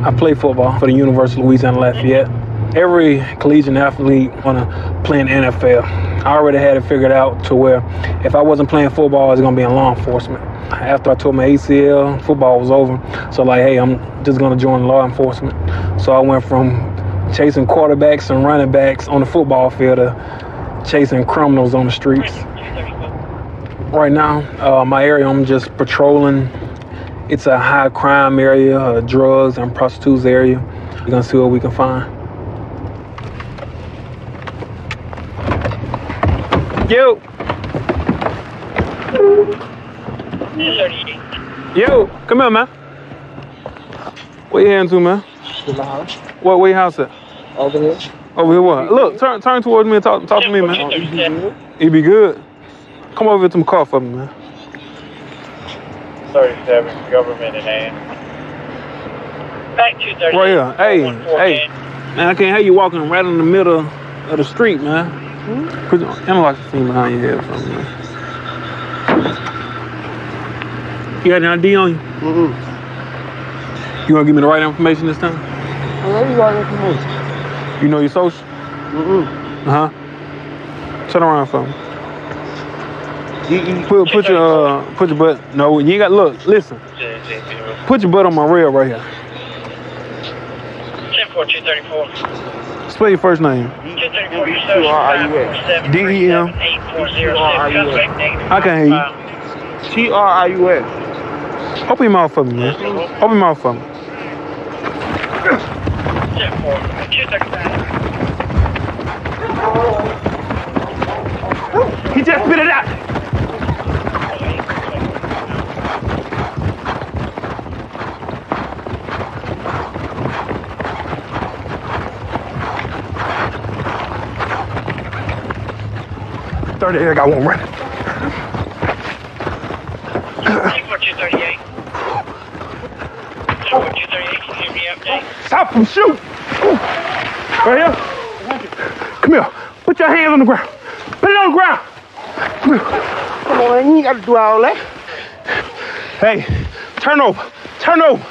I play football for the University of Louisiana Lafayette. Every collegiate athlete want to play in the NFL. I already had it figured out to where if I wasn't playing football, I was going to be in law enforcement. After I tore my ACL, football was over. So like, hey, I'm just going to join law enforcement. So I went from chasing quarterbacks and running backs on the football field to chasing criminals on the streets. Right now, my area, I'm just patrolling. It's a high crime area, drugs and prostitutes area. We're going to see what we can find. Yo. Yo, come here, man. Where you heading to, man? To my house. Where your house at? Over here. Over here what? Look, turn towards me and talk to me, man. You be good? Come over here to my car for me, man. 37, government in hand. Back 230. Right here. Hey. Man, I can't have you walking right in the middle of the street, man. Put your analog thing behind your head from me, man. You got an ID on you? You gonna give me the right information this time? I know you got information. You know your social? Uh-huh. Turn around for me. Put your butt. No, you ain't got. Look, listen. Put your butt on my rail right here. 10-4-234. Spell your first name. T-34. D-E-M. I can't hear you. T-R-I-U-S. Open your mouth for me, man. Open your mouth for me. 10-4. He just spit it out. I got one running. 238. 238, can you give me an update? Stop from shooting. Right here. Come here. Put your hands on the ground. Put it on the ground. Come here. Come on, man. You ain't got to do all that. Hey, turn over. Turn over.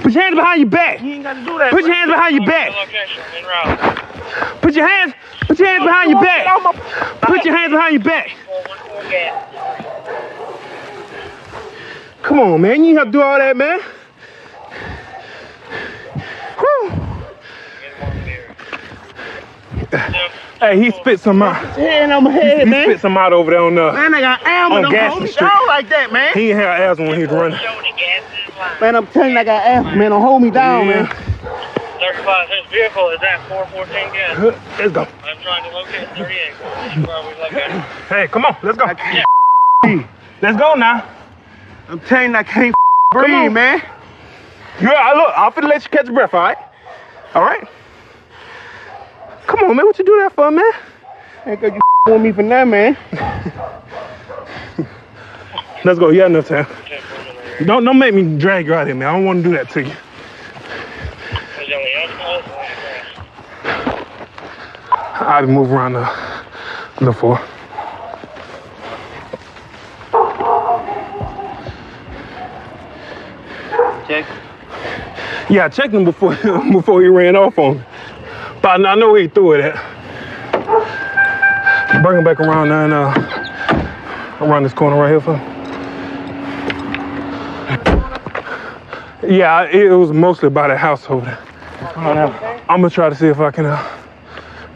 Put your hands behind your back. You ain't got to do that. Put your hands behind your back. Location, en route. Put your hands behind your back. Put your hands behind your back. 414 gas. Come on, man. You ain't have to do all that, man. Whew. Hey, he spit some out. Hand on my head, man. He spit some out over there on Man, I got asthma. Don't Gaston hold me Street. down like that, man. He ain't have asthma when he was running. Man, I'm telling you, I got asthma. Man, don't hold me down, man. 35, his vehicle is at 414 gas. Let's go. I'm trying to locate 38. Probably locate. Hey, come on. Let's go. Let's go now. I'm telling you, I can't breathe, man. Yeah, look, I'm finna let you catch your breath, all right? All right? Come on, man. What you do that for, man? Ain't cause you with me for nothing, man. Let's go. You got enough time. Don't make me drag you out here, man. I don't want to do that to you. I'll be moving around the floor. Check. Yeah, I checked him before he ran off on me. But I know where he threw it at. Bring him back around now and around this corner right here for him. Yeah, it was mostly by the house over there. I'm gonna try to see if I can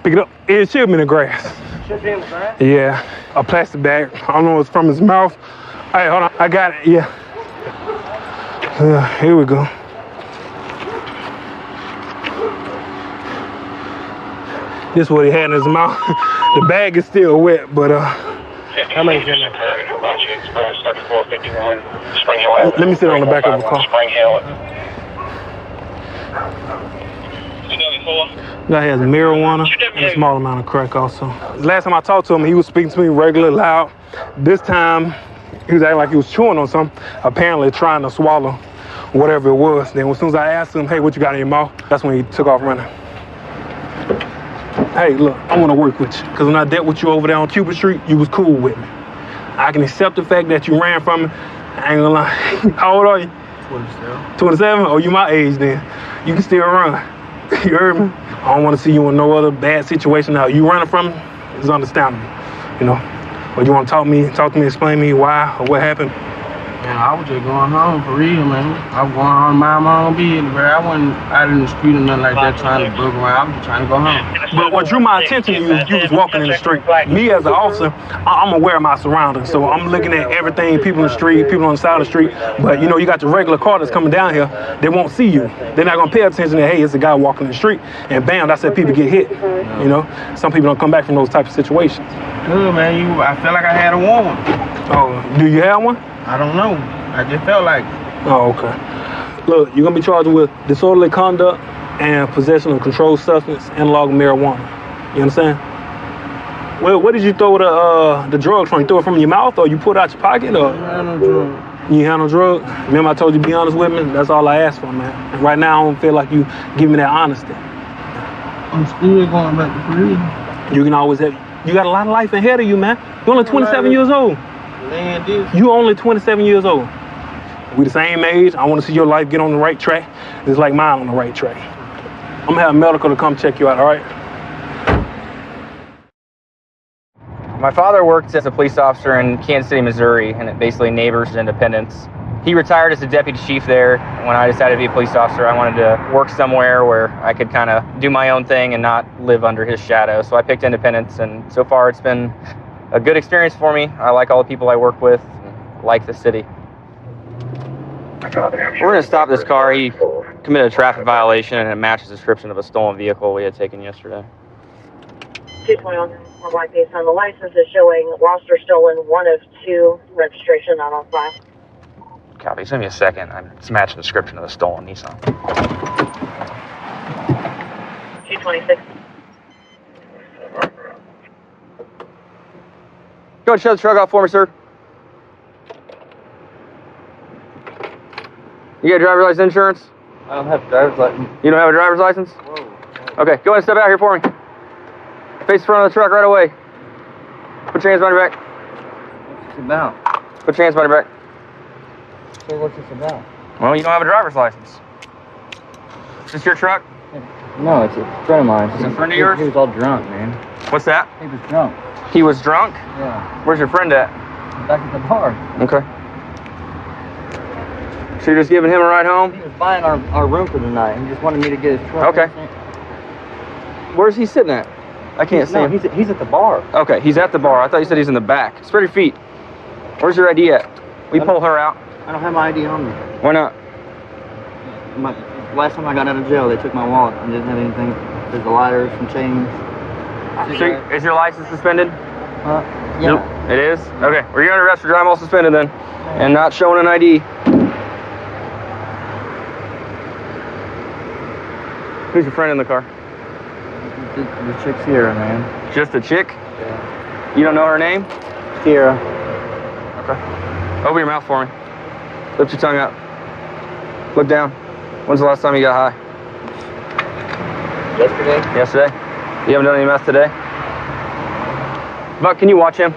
pick it up. It should be in the grass. Should be in the grass? Yeah, a plastic bag. I don't know if it's from his mouth. Hey, hold on, I got it, yeah. Here we go. This is what he had in his mouth. The bag is still wet, but how many in there? Let me sit on the back of the car. Guy has marijuana and a small amount of crack also. Last time I talked to him, he was speaking to me regular loud. This time, he was acting like he was chewing on something, apparently trying to swallow whatever it was. Then as soon as I asked him, hey, what you got in your mouth? That's when he took off running. Hey, look, I want to work with you. Because when I dealt with you over there on Cupid Street, you was cool with me. I can accept the fact that you ran from me. I ain't gonna lie. How old are you? 27. 27? Oh, you my age then. You can still run. You heard me? I don't want to see you in no other bad situation now. You running from me is understandable, you know. But you want to talk to me, explain to me why or what happened? Man, I was just going home for real, man. I was going home to mind my own business, bro. I wasn't out in the street or nothing like that trying to bug around. I was just trying to go home. But what drew my attention to you was walking in the street. Me as an officer, I'm aware of my surroundings. So I'm looking at everything, people in the street, people on the side of the street. But you know, you got your regular car that's coming down here, they won't see you. They're not gonna pay attention to, hey, it's a guy walking in the street. And bam, that's how people get hit. You know, some people don't come back from those type of situations. Good, man. I felt like I had a warrant. Oh, do you have one? I don't know. I just felt like. Oh, okay. Look, you're gonna be charged with disorderly conduct and possession of controlled substance, analog marijuana. You understand? Well, what did you throw the drugs from? You threw it from your mouth, or you put it out your pocket, or? I had no drug. You had no drug? Remember I told you to be honest with me? That's all I asked for, man. And right now I don't feel like you give me that honesty. I'm still going back to prison. You can always have. You got a lot of life ahead of you, man. You're only 27 years old. Man, this. You only 27 years old. We the same age. I want to see your life get on the right track. It's like mine on the right track. I'm gonna have medical to come check you out, all right? My father worked as a police officer in Kansas City, Missouri, and it basically neighbors Independence. He retired as a deputy chief there. When I decided to be a police officer, I wanted to work somewhere where I could kind of do my own thing and not live under his shadow. So I picked Independence, and so far it's been a good experience for me. I like all the people I work with, like the city. We're going to stop this car. He committed a traffic violation, and it matches the description of a stolen vehicle we had taken yesterday. 221 on Black Base on the license is showing lost or stolen 1 of 2, registration not on file. Copy. Just give me a second. It's matching the description of the stolen Nissan. 226. Go ahead and shut the truck off for me, sir. You got driver's license insurance? I don't have a driver's license. You don't have a driver's license? Whoa. Okay, go ahead and step out here for me. Face the front of the truck right away. Put your hands behind your back. What's this about? Put your hands behind your back. So what's this about? Well, you don't have a driver's license. Is this your truck? No, it's a friend of mine. Is it a friend of yours? He was all drunk, man. What's that? He was drunk. He was drunk? Yeah. Where's your friend at? Back at the bar. Okay. So you're just giving him a ride home? He was buying our room for the night. He just wanted me to get his truck. Okay. Where's he sitting at? I can't see him. He's at the bar. Okay, he's at the bar. I thought you said he's in the back. Spread your feet. Where's your ID at? We pull her out. I don't have my ID on me. Why not? Last time I got out of jail, they took my wallet and didn't have anything. There's a lighter, some change. So is your license suspended? Yeah. Nope. It is? Okay. Well, you're under arrest for driving while suspended then. And not showing an ID. Who's your friend in the car? The chick's here, man. Just a chick? Yeah. You don't know her name? Kira. Okay. Open your mouth for me. Lift your tongue up. Look down. When's the last time you got high? Yesterday. Yesterday? You haven't done any meth today? Buck, can you watch him?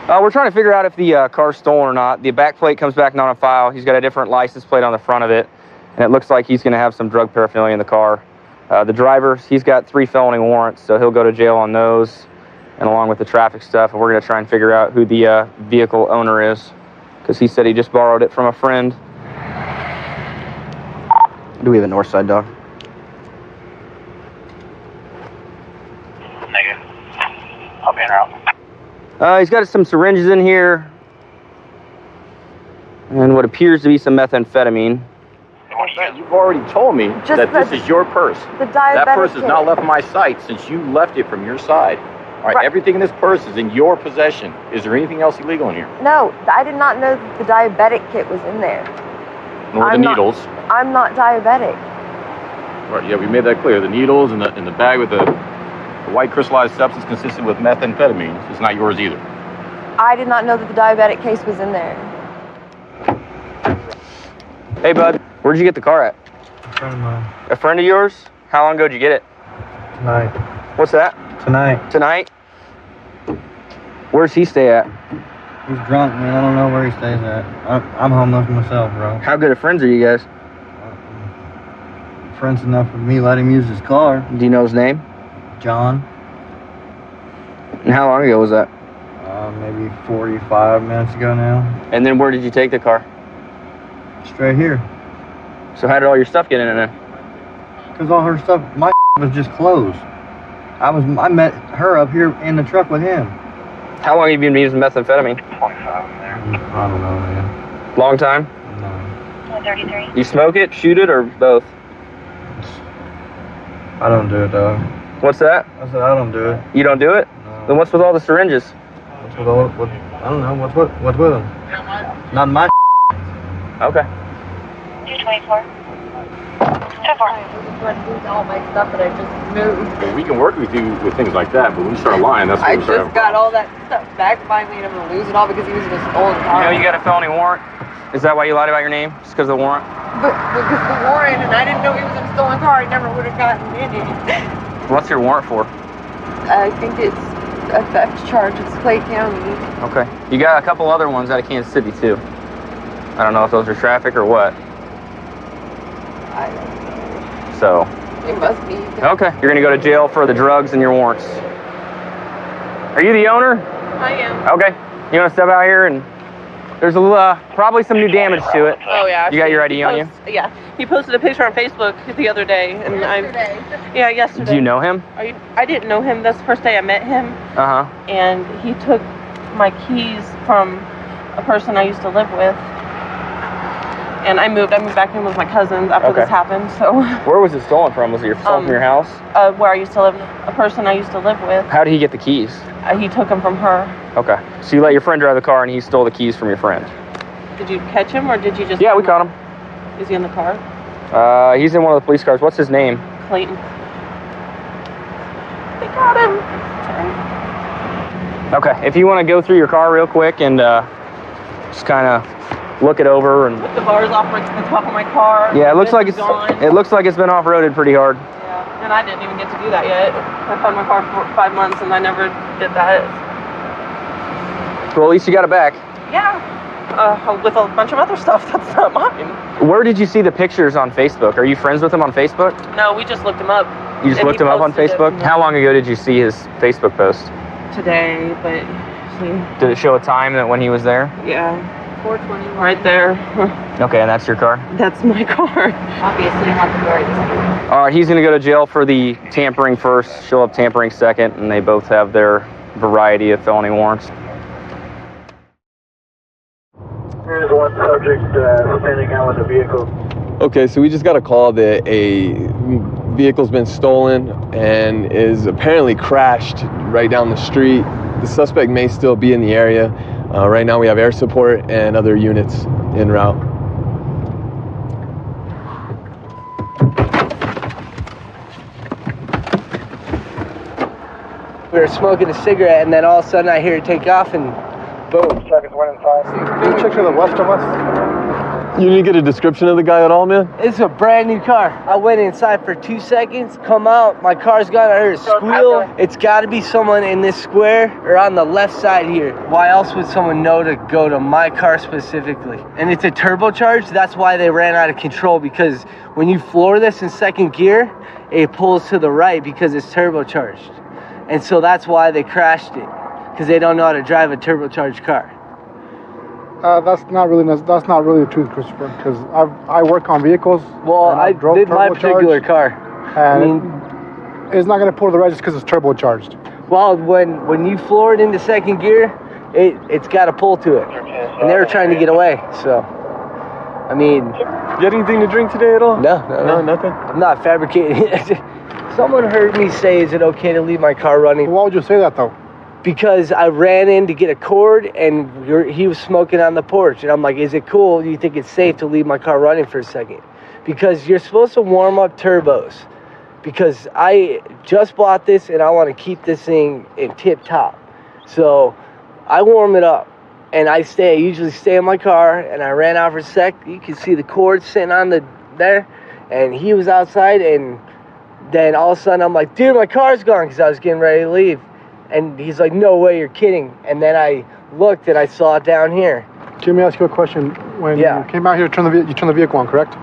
We're trying to figure out if the car's stolen or not. The back plate comes back not on file. He's got a different license plate on the front of it. And it looks like he's going to have some drug paraphernalia in the car. The driver, he's got 3 felony warrants, so he'll go to jail on those, and along with the traffic stuff. And we're going to try and figure out who the vehicle owner is, because he said he just borrowed it from a friend. Do we have a north side dog? Negative. I'll be en route. He's got some syringes in here, and what appears to be some methamphetamine. You've already told me that this is your purse. The diabetic That purse has kit. not left my sight since you left it from your side. All right, Right. everything in this purse is in your possession. Is there anything else illegal in here? No, I did not know that the diabetic kit was in there. Nor the I'm not- needles. I'm not diabetic. Right, yeah, we made that clear. The needles and the bag with the white crystallized substance consistent with methamphetamine is not yours either. I did not know that the diabetic case was in there. Hey, bud, where'd you get the car at? A friend of mine. A friend of yours? How long ago did you get it? Tonight. What's that? Tonight. Tonight? Where's he stay at? He's drunk, man. I don't know where he stays at. I'm homeless myself, bro. How good of friends are you guys? Friends enough for me let him use his car. Do you know his name? John. And how long ago was that? Maybe 45 minutes ago now. And then where did you take the car? Straight here. So how did all your stuff get in it? Because all her stuff, my was just closed. I met her up here in the truck with him. How long have you been using methamphetamine? I don't know, man. Long time? No. 133. You smoke it, shoot it, or both? I don't do it, though. What's that? I said I don't do it. You don't do it? No. Then what's with all the syringes? What's with all, I don't know. What's with them? Not my. Okay. 224. 24. All my stuff that I just moved. Well, we can work with you with things like that, but when you start lying, that's when I we start just got all that stuff back finally, and I'm gonna lose it all because he was in a stolen car. You know you got a felony warrant? Is that why you lied about your name? Just because of the warrant? But because the warrant, and I didn't know he was in a stolen car, I never would have gotten in it. What's your warrant for? I think it's a theft charge. It's Clay County. Okay. You got a couple other ones out of Kansas City, too. I don't know if those are traffic or what. I don't know. So, It must be. okay. You're going to go to jail for the drugs and your warrants. Are you the owner? I am. Okay. You want to step out here and there's a probably some new damage to it. Oh yeah. You got your ID on you? Yeah. He posted a picture on Facebook the other day, and yesterday. Do you know him? I didn't know him. That's the first day I met him. Uh-huh. And he took my keys from a person I used to live with. And I moved back in with my cousins after Okay. this happened. So. Where was it stolen from? Was it stolen from your house? Where I used to live, a person I used to live with. How did he get the keys? He took them from her. Okay. So you let your friend drive the car and he stole the keys from your friend? Did you catch him, or did you just? Yeah, we caught him. Is he in the car? He's in one of the police cars. What's his name? Clayton. They got him. Okay. If you want to go through your car real quick and just kind of look it over and. Took the bars off the top of my car. Yeah, it looks like This is gone. it looks like it's been off-roaded pretty hard. Yeah, and I didn't even get to do that yet. I found my car for 5 months, and I never did that. Well, at least you got it back. Yeah. With a bunch of other stuff that's not mine. Where did you see the pictures on Facebook? Are you friends with him on Facebook? No, we just looked him up. You just And looked he him up on posted it. Facebook? How long ago did you see his Facebook post? Today, but see, Did it show a time that when he was there? yeah, 421. right there. Okay, and that's your car? That's my car. Obviously, not the right side. All right, he's going to go to jail for the tampering first. She'll have tampering second, and they both have their variety of felony warrants. Here's one subject standing out with a vehicle. Okay, so we just got a call that a vehicle's been stolen and is apparently crashed right down the street. The suspect may still be in the area. Right now we have air support and other units en route. We were smoking a cigarette, and then all of a sudden I hear it take off, and boom. Seconds 1 and 5. Can you check to the west of us? You didn't get a description of the guy at all, man? It's a brand new car. I went inside for 2 seconds, come out, my car's gone, I heard a squeal. It's gotta be someone in this square or on the left side here. Why else would someone know to go to my car specifically? And it's a turbocharged, that's why they ran out of control, because when you floor this in second gear, it pulls to the right because it's turbocharged. And so that's why they crashed it, because they don't know how to drive a turbocharged car. That's not really the truth, Christopher, because I work on vehicles. Well, I did my particular car. And it's not going to pull to the right just because it's turbocharged. Well, when you floor it into second gear, it's got to pull to it. And they were trying to get away, so. I mean. You got anything to drink today at all? No, nothing? I'm not fabricating. Someone heard me say, is it okay to leave my car running? Why would you say that, though? Because I ran in to get a cord, and he was smoking on the porch. And I'm like, is it cool? Do you think it's safe to leave my car running for a second? Because you're supposed to warm up turbos. Because I just bought this, and I want to keep this thing in tip-top. So I warm it up, and I usually stay in my car, and I ran out for a sec. You can see the cord sitting on there, and he was outside, and then all of a sudden I'm like, dude, my car's gone, because I was getting ready to leave. And he's like, no way, you're kidding. And then I looked and I saw it down here. Let me ask you a question. When you came out here, you turned the vehicle on, correct?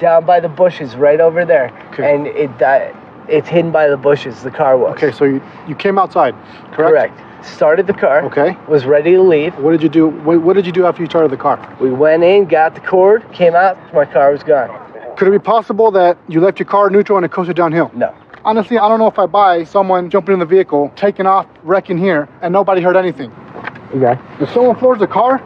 Down by the bushes, right over there. Okay. And it's hidden by the bushes, the car was. Okay, so you came outside, correct? Correct. Started the car. Okay. Was ready to leave. What did you do? What did you do after you started the car? We went in, got the cord, came out, my car was gone. Could it be possible that you left your car neutral and it coasted downhill? No. Honestly, I don't know if I buy someone jumping in the vehicle, taking off, wrecking here, and nobody heard anything. Okay. If someone floors the car,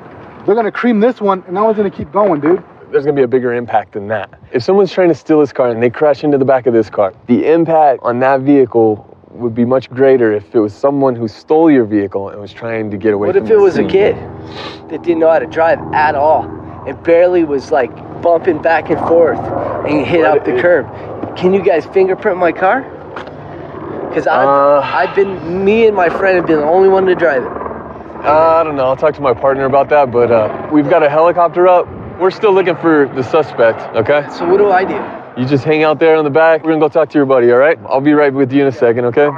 they're gonna cream this one, and that one's gonna keep going, dude. There's gonna be a bigger impact than that. If someone's trying to steal this car and they crash into the back of this car, the impact on that vehicle would be much greater if it was someone who stole your vehicle and was trying to get away from the scene. What if it was a kid that didn't know how to drive at all and barely was like bumping back and forth and hit up the curb? Can you guys fingerprint my car? Because me and my friend have been the only one to drive it. I don't know. I'll talk to my partner about that, but we've got a helicopter up. We're still looking for the suspect, okay? So what do I do? You just hang out there on the back. We're gonna go talk to your buddy, all right? I'll be right with you in a second, okay?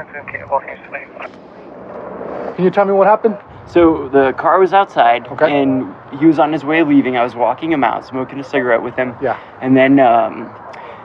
Can you tell me what happened? So the car was outside, and he was on his way leaving. I was walking him out, smoking a cigarette with him. Yeah. And then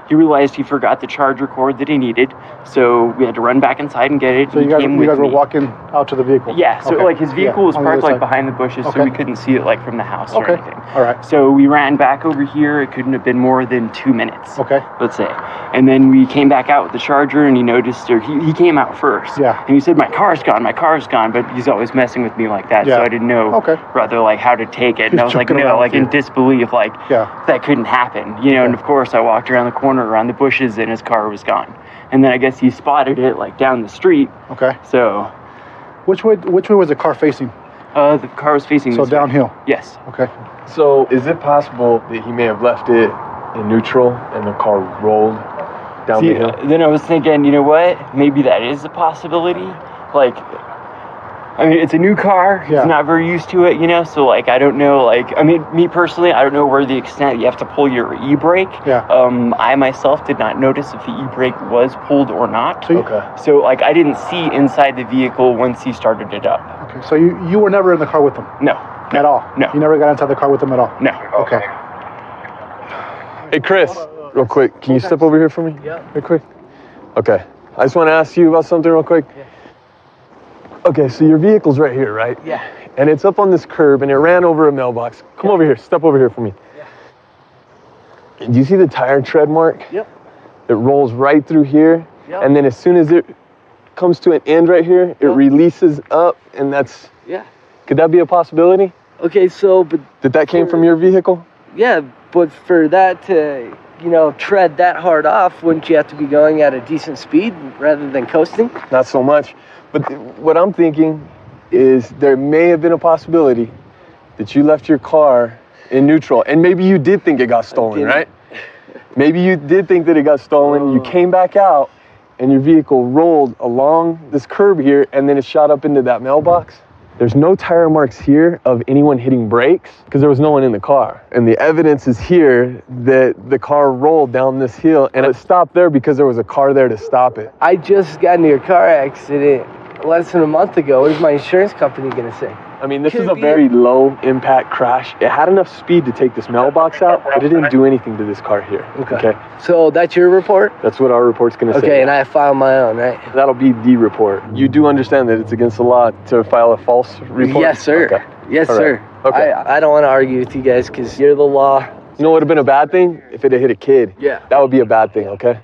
he realized he forgot the charger cord that he needed, so we had to run back inside and get it. So you guys were walking out to the vehicle? Yeah, so like his vehicle was parked like behind the bushes, so we couldn't see it like from the house or anything. All right. So we ran back over here. It couldn't have been more than 2 minutes. Okay. Let's say. And then we came back out with the charger, and he noticed, or he came out first. Yeah. And he said, my car's gone, but he's always messing with me like that, so I didn't know rather like how to take it. And I was like, no, like in disbelief, like that couldn't happen, you know. And of course I walked around the corner, around the bushes, and his car was gone. And then I guess he spotted it like down the street. Okay. So which way was the car facing? The car was facing so this way. Downhill. Yes. Okay. So is it possible that he may have left it in neutral and the car rolled down the hill? Then I was thinking, you know what? Maybe that is a possibility. Like, I mean, it's a new car. He's not very used to it, you know? So, like, I don't know, like, I mean, me personally, I don't know where the extent you have to pull your e-brake. Yeah. I myself did not notice if the e-brake was pulled or not. So So, like, I didn't see inside the vehicle once he started it up. Okay, so you were never in the car with him? No. At all? No. You never got inside the car with him at all? No. Okay. Hey, Chris, real quick, can you step over here for me? Yeah. Real quick. Okay. I just want to ask you about something real quick. Yeah. Okay, so your vehicle's right here, right? Yeah. And it's up on this curb, and it ran over a mailbox. Come over here. Step over here for me. Yeah. Do you see the tire tread mark? Yep. It rolls right through here, Yep. and then as soon as it comes to an end right here, it releases up, and that's... Yeah. Could that be a possibility? Okay, so, but... That came from your vehicle? Yeah, but for that to, you know, tread that hard off, wouldn't you have to be going at a decent speed rather than coasting? Not so much. But what I'm thinking is there may have been a possibility that you left your car in neutral, and maybe you did think it got stolen, right? Maybe you did think that it got stolen. You came back out, and your vehicle rolled along this curb here, and then it shot up into that mailbox. There's no tire marks here of anyone hitting brakes because there was no one in the car. And the evidence is here that the car rolled down this hill, and it stopped there because there was a car there to stop it. I just got into a car accident less than a month ago. What is my insurance company going to say? I mean, this is a very low impact crash. It had enough speed to take this mailbox out, but it didn't do anything to this car here. Okay. So that's your report? That's what our report's going to say. Okay, and I filed my own, right? That'll be the report. You do understand that it's against the law to file a false report? Yes, sir. Okay. Yes, All sir. right. Okay. I don't want to argue with you guys because you're the law. You know what would have been a bad thing? If it had hit a kid. Yeah. That would be a bad thing, okay?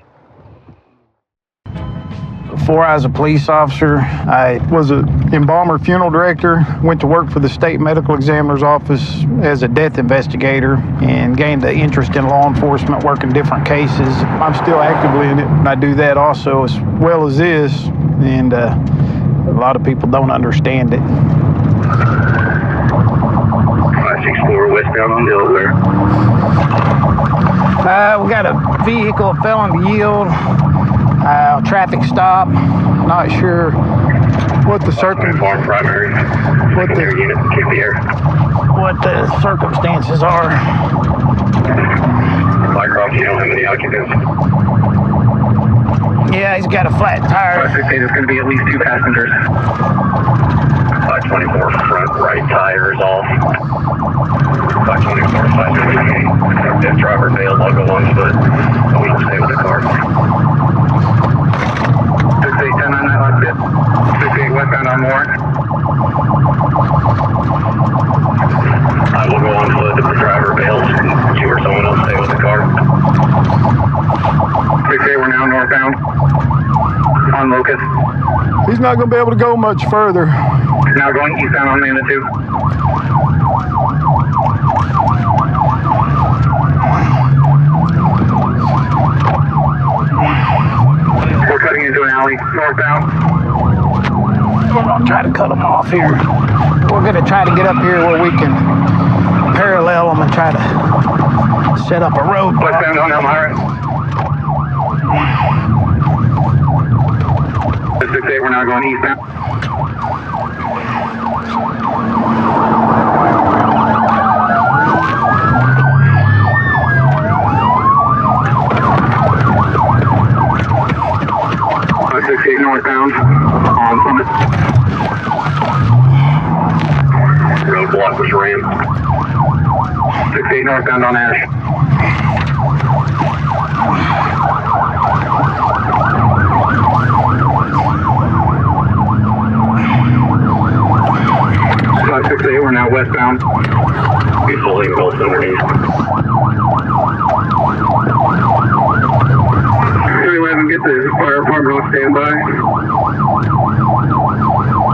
Before I was a police officer, I was an embalmer funeral director, went to work for the state medical examiner's office as a death investigator, and gained the interest in law enforcement, working different cases. I'm still actively in it, and I do that also as well as this, and a lot of people don't understand it. 564 westbound on Delaware. We got a vehicle fell on the yield. Traffic stop. Not sure what the circumstances are. Mycroft, you don't have any occupants? Yeah, he's got a flat tire. 568, there's going to be at least 2 passengers. 520, 524 front right tire is off. 524, 528. If driver fails, I'll go on foot. We can stay with the car. 6810 left bit. 68 westbound on Warren. I will go on foot if the driver fails. You or someone else stay with the car. 68, we're now northbound on Locust. He's not going to be able to go much further. Now going eastbound on Landa 2. We're cutting into an alley northbound. We're going to try to cut them off here. We're going to try to get up here where we can parallel them and try to set up a road. Westbound on Elmira. 68, we're now going eastbound. Northbound on Summit. Roadblock was rammed. 68 northbound on Ash. Slide 68, we're now westbound. Be fully engulfed underneath. 311, get the fire department on standby.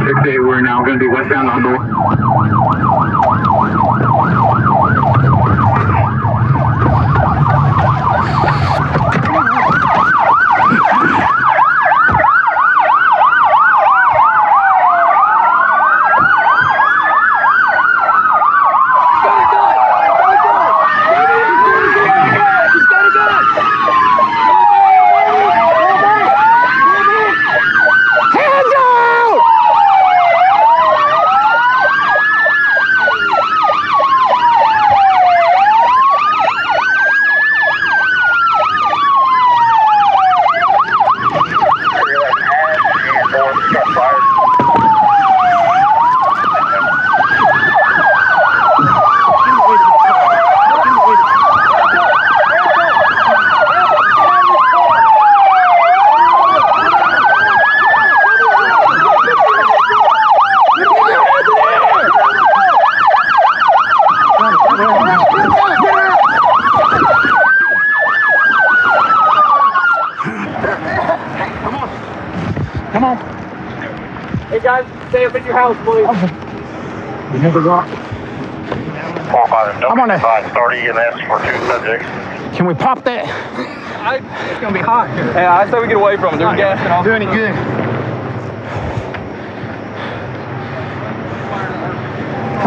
68, we're now going to be westbound on North. Come on. Hey guys, stay up at your house, please. You never got. I'm on a 30 EMS for 2 subjects. Can we pop that? It's gonna be hot here. Yeah, I said we get away from it. There's gas and all. Do any good.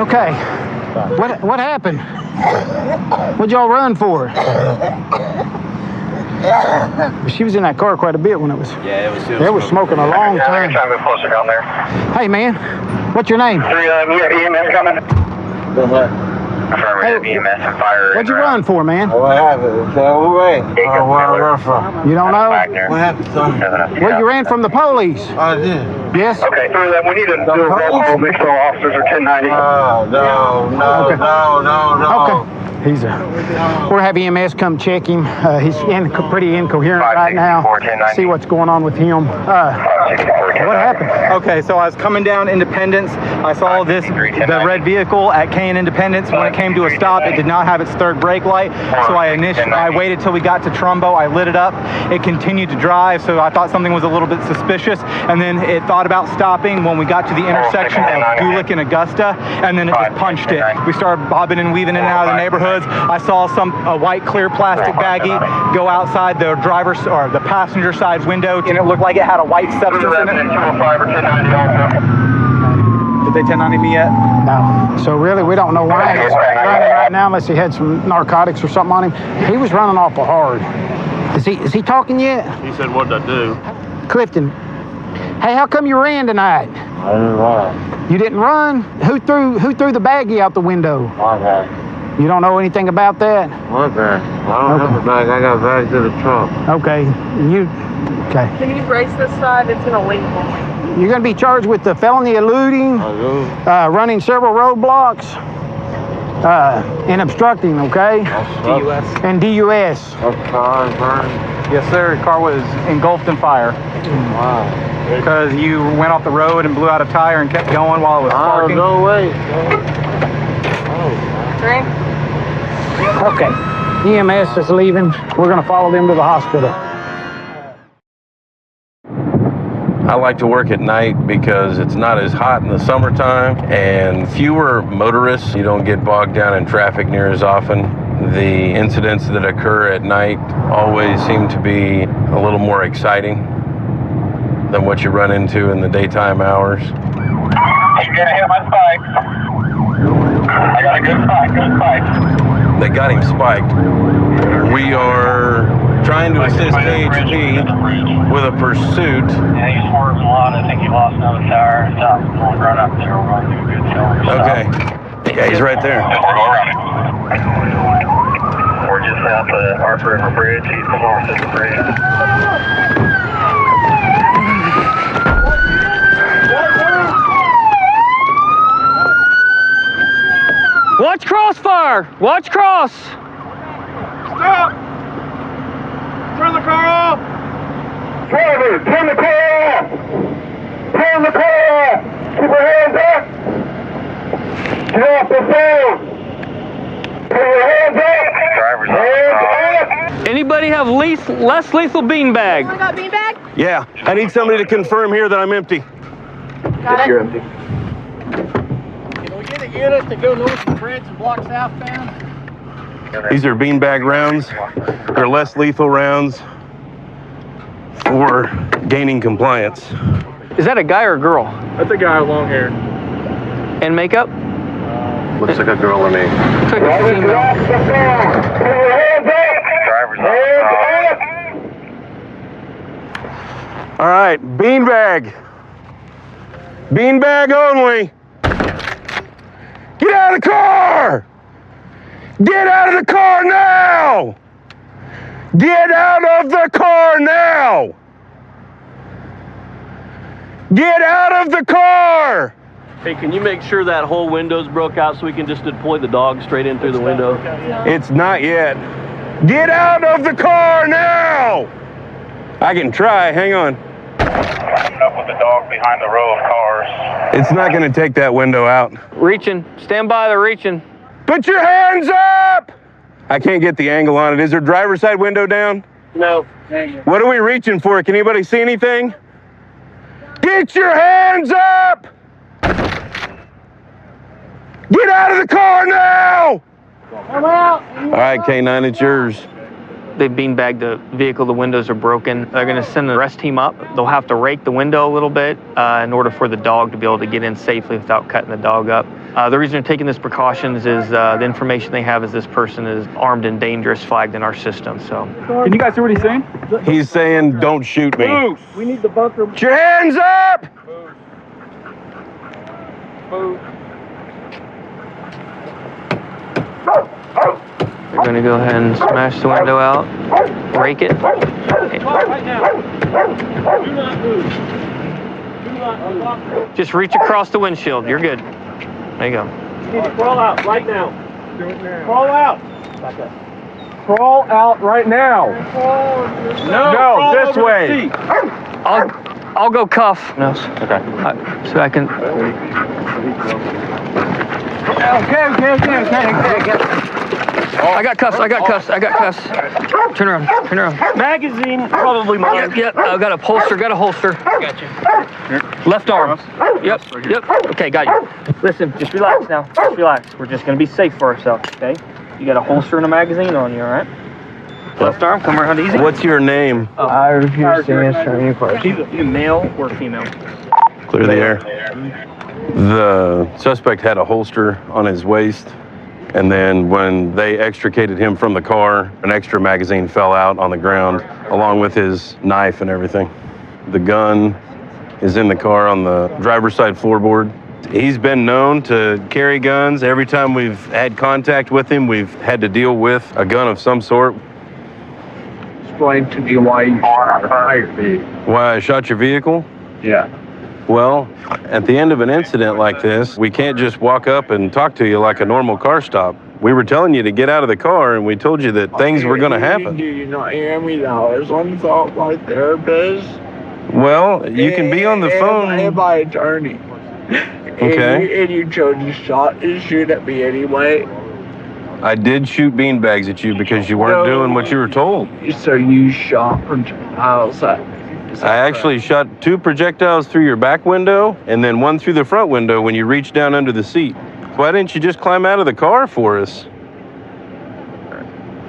Okay. What happened? What'd y'all run for? She was in that car quite a bit when it was. Yeah, They were smoking a long time. Trying to go closer down there. Hey man, what's your name? 311, we have EMS coming. Affirmative, EMS and fire. What'd you run for, man? What happened? Where I run from? You don't know? What happened, son? Well, you ran from the police. I did. Yes? Okay, 311, we need to do a roll call. Make sure officers are 1090. No. Okay. We'll have EMS come check him. He's pretty incoherent right now. See what's going on with him. What happened? Okay, so I was coming down Independence. I saw the red vehicle at Kane Independence. When it came to a stop, it did not have its third brake light. So I waited till we got to Trumbo. I lit it up. It continued to drive, so I thought something was a little bit suspicious. And then it thought about stopping when we got to the intersection of Gulick and Augusta, and then it just punched it. We started bobbing and weaving in and out of the neighborhoods. I saw a white clear plastic baggie go outside the driver's or the passenger side window, and it looked like it had a white substance in it. Did they 1090 me yet? No. So really, we don't know why he's running right now, unless he had some narcotics or something on him. He was running awful hard. Is he talking yet? He said, what'd I do? Clifton. Hey, how come you ran tonight? I didn't run. You didn't run? Who threw the baggie out the window? My bag. You don't know anything about that? My bag. I don't have a bag. I got bags in the trunk. Okay. Okay. Can you brace this side? It's gonna leak. You're going to be charged with the felony eluding, running several roadblocks, and obstructing, okay? DUS. And DUS. Yes, sir. The car was engulfed in fire. Wow. Because you went off the road and blew out a tire and kept going while it was parking. no way. Okay. EMS is leaving. We're going to follow them to the hospital. I like to work at night because it's not as hot in the summertime and fewer motorists. You don't get bogged down in traffic near as often. The incidents that occur at night always seem to be a little more exciting than what you run into in the daytime hours. You're gonna hit my spike. I got a good spike, They got him spiked. We are trying to assist AHP with a pursuit. Yeah, he's swerving a lot. I think he lost another tire. Stop. Going right up there. We're going to do a good show. Okay. Yeah, he's right there. We're just south of Harper River Bridge. He's the north of the bridge. Watch crossfire! Watch cross! Stop! Turn the car off! Driver, turn the car off! Turn the car off! Keep your hands up! Get off the phone! Put your hands up! Driver's hands up! Anybody have less lethal beanbag? You got beanbag? Yeah, I need somebody to confirm here that I'm empty. Got it. You're empty. Can we get a unit to go north of Bridge and block southbound? These are beanbag rounds. They're less lethal rounds for gaining compliance. Is that a guy or a girl? That's a guy with long hair. And makeup? Looks like a girl to me. Looks like a female. Driver's off. All right, beanbag. Beanbag only. Get out of the car! Get out of the car now! Get out of the car now! Get out of the car! Hey, can you make sure that whole window's broke out so we can just deploy the dog straight in through the window? It's not yet. Get out of the car now! I can try, hang on. Coming up with the dog behind the row of cars. It's not gonna take that window out. Reaching. Stand by, they're reaching. Put your hands up! I can't get the angle on it. Is there driver's side window down? No. What are we reaching for? Can anybody see anything? Get your hands up! Get out of the car now! Come out! All right, K9, it's yours. They beanbagged the vehicle, the windows are broken. They're gonna send the rest team up. They'll have to rake the window a little bit in order for the dog to be able to get in safely without cutting the dog up. The reason they're taking these precautions is the information they have is this person is armed and dangerous, flagged in our system, so. Can you guys hear what he's saying? He's saying, don't shoot me. Move. We need the bunker. Put your hands up! Move. They're gonna go ahead and smash the window out, rake it. Right now. Do not move. Do not move. Just reach across the windshield, you're good. There you go. You need to crawl out right now. Do it now. Crawl out. Back up. Crawl out right now. No, this way. I'll go cuff. No. Okay. So I can. Okay. I got cuffs. Turn around. Magazine, probably mine. Yep. I got a holster. Got you. Left arm. Yep. Okay, got you. Listen, just relax now. Just relax. We're just gonna be safe for ourselves, okay? You got a holster and a magazine on you, all right? Left arm, come around easy. What's your name? I refuse to answer any questions. Either male or female. Clear the air. The suspect had a holster on his waist, and then when they extricated him from the car, an extra magazine fell out on the ground, along with his knife and everything. The gun is in the car on the driver's side floorboard. He's been known to carry guns. Every time we've had contact with him, we've had to deal with a gun of some sort. Explain to me why you shot your vehicle. Why I shot your vehicle? Yeah. Well, at the end of an incident like this, we can't just walk up and talk to you like a normal car stop. We were telling you to get out of the car, and we told you that things were going to happen. Do you not hear me now? There's one thought my therapist. Well, you can be on the phone. And my attorney. Okay. And you chose to shoot at me anyway. I did shoot beanbags at you because you weren't doing what you were told. So you shot projectiles at me. I actually shot 2 projectiles through your back window and then 1 through the front window when you reached down under the seat. Why didn't you just climb out of the car for us?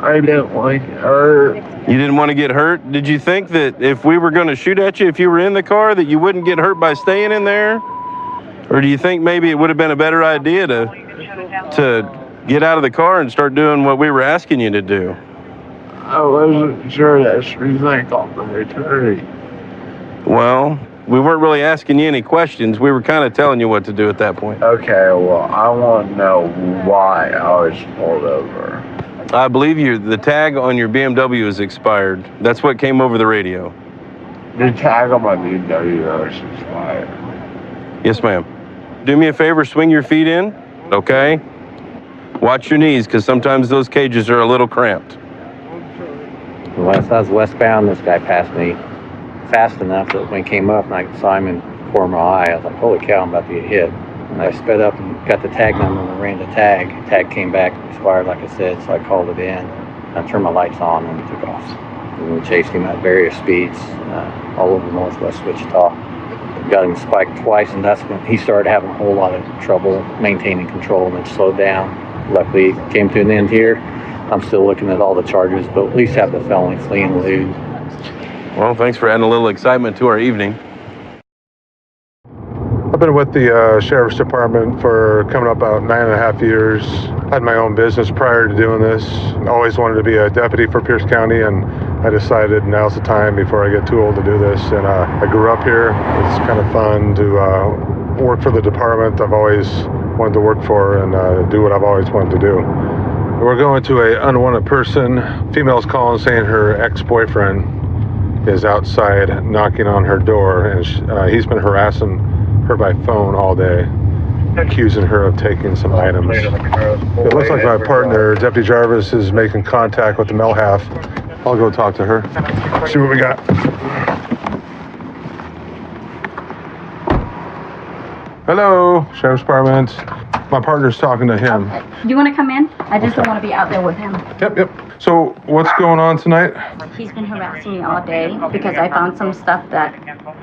I didn't want to get hurt. You didn't want to get hurt? Did you think that if we were going to shoot at you if you were in the car that you wouldn't get hurt by staying in there? Or do you think maybe it would have been a better idea to get out of the car and start doing what we were asking you to do? I wasn't sure that's what you think on the attorney. Well, we weren't really asking you any questions. We were kind of telling you what to do at that point. Okay, well, I want to know why I was pulled over. I believe the tag on your BMW is expired. That's what came over the radio. The tag on my BMW is expired. Yes, ma'am. Do me a favor, swing your feet in, okay? Watch your knees, because sometimes those cages are a little cramped. Once I was westbound, this guy passed me fast enough that when he came up and I saw him in the corner of my eye, I was like, holy cow, I'm about to get hit. And I sped up and got the tag number and ran the tag. Tag came back, expired like I said, so I called it in. I turned my lights on and we took off. And we chased him at various speeds all over northwest Wichita. Got him spiked twice, and that's when he started having a whole lot of trouble maintaining control, and then slowed down. Luckily, it came to an end here. I'm still looking at all the charges, but at least have the felony flee and elude. Well, thanks for adding a little excitement to our evening. I've been with the Sheriff's Department for coming up about 9.5 years. I had my own business prior to doing this. I always wanted to be a deputy for Pierce County, and I decided now's the time before I get too old to do this. And I grew up here. It's kind of fun to work for the department I've always wanted to work for and do what I've always wanted to do. We're going to an unwanted person. Female's calling saying her ex-boyfriend is outside knocking on her door, and he's been harassing her by phone all day, accusing her of taking some items. It looks like my partner, Deputy Jarvis, is making contact with the male half. I'll go talk to her, see what we got. Hello, Sheriff's Department. My partner's talking to him. Do you want to come in? I just don't want to be out there with him. Yep. So what's going on tonight? He's been harassing me all day because I found some stuff that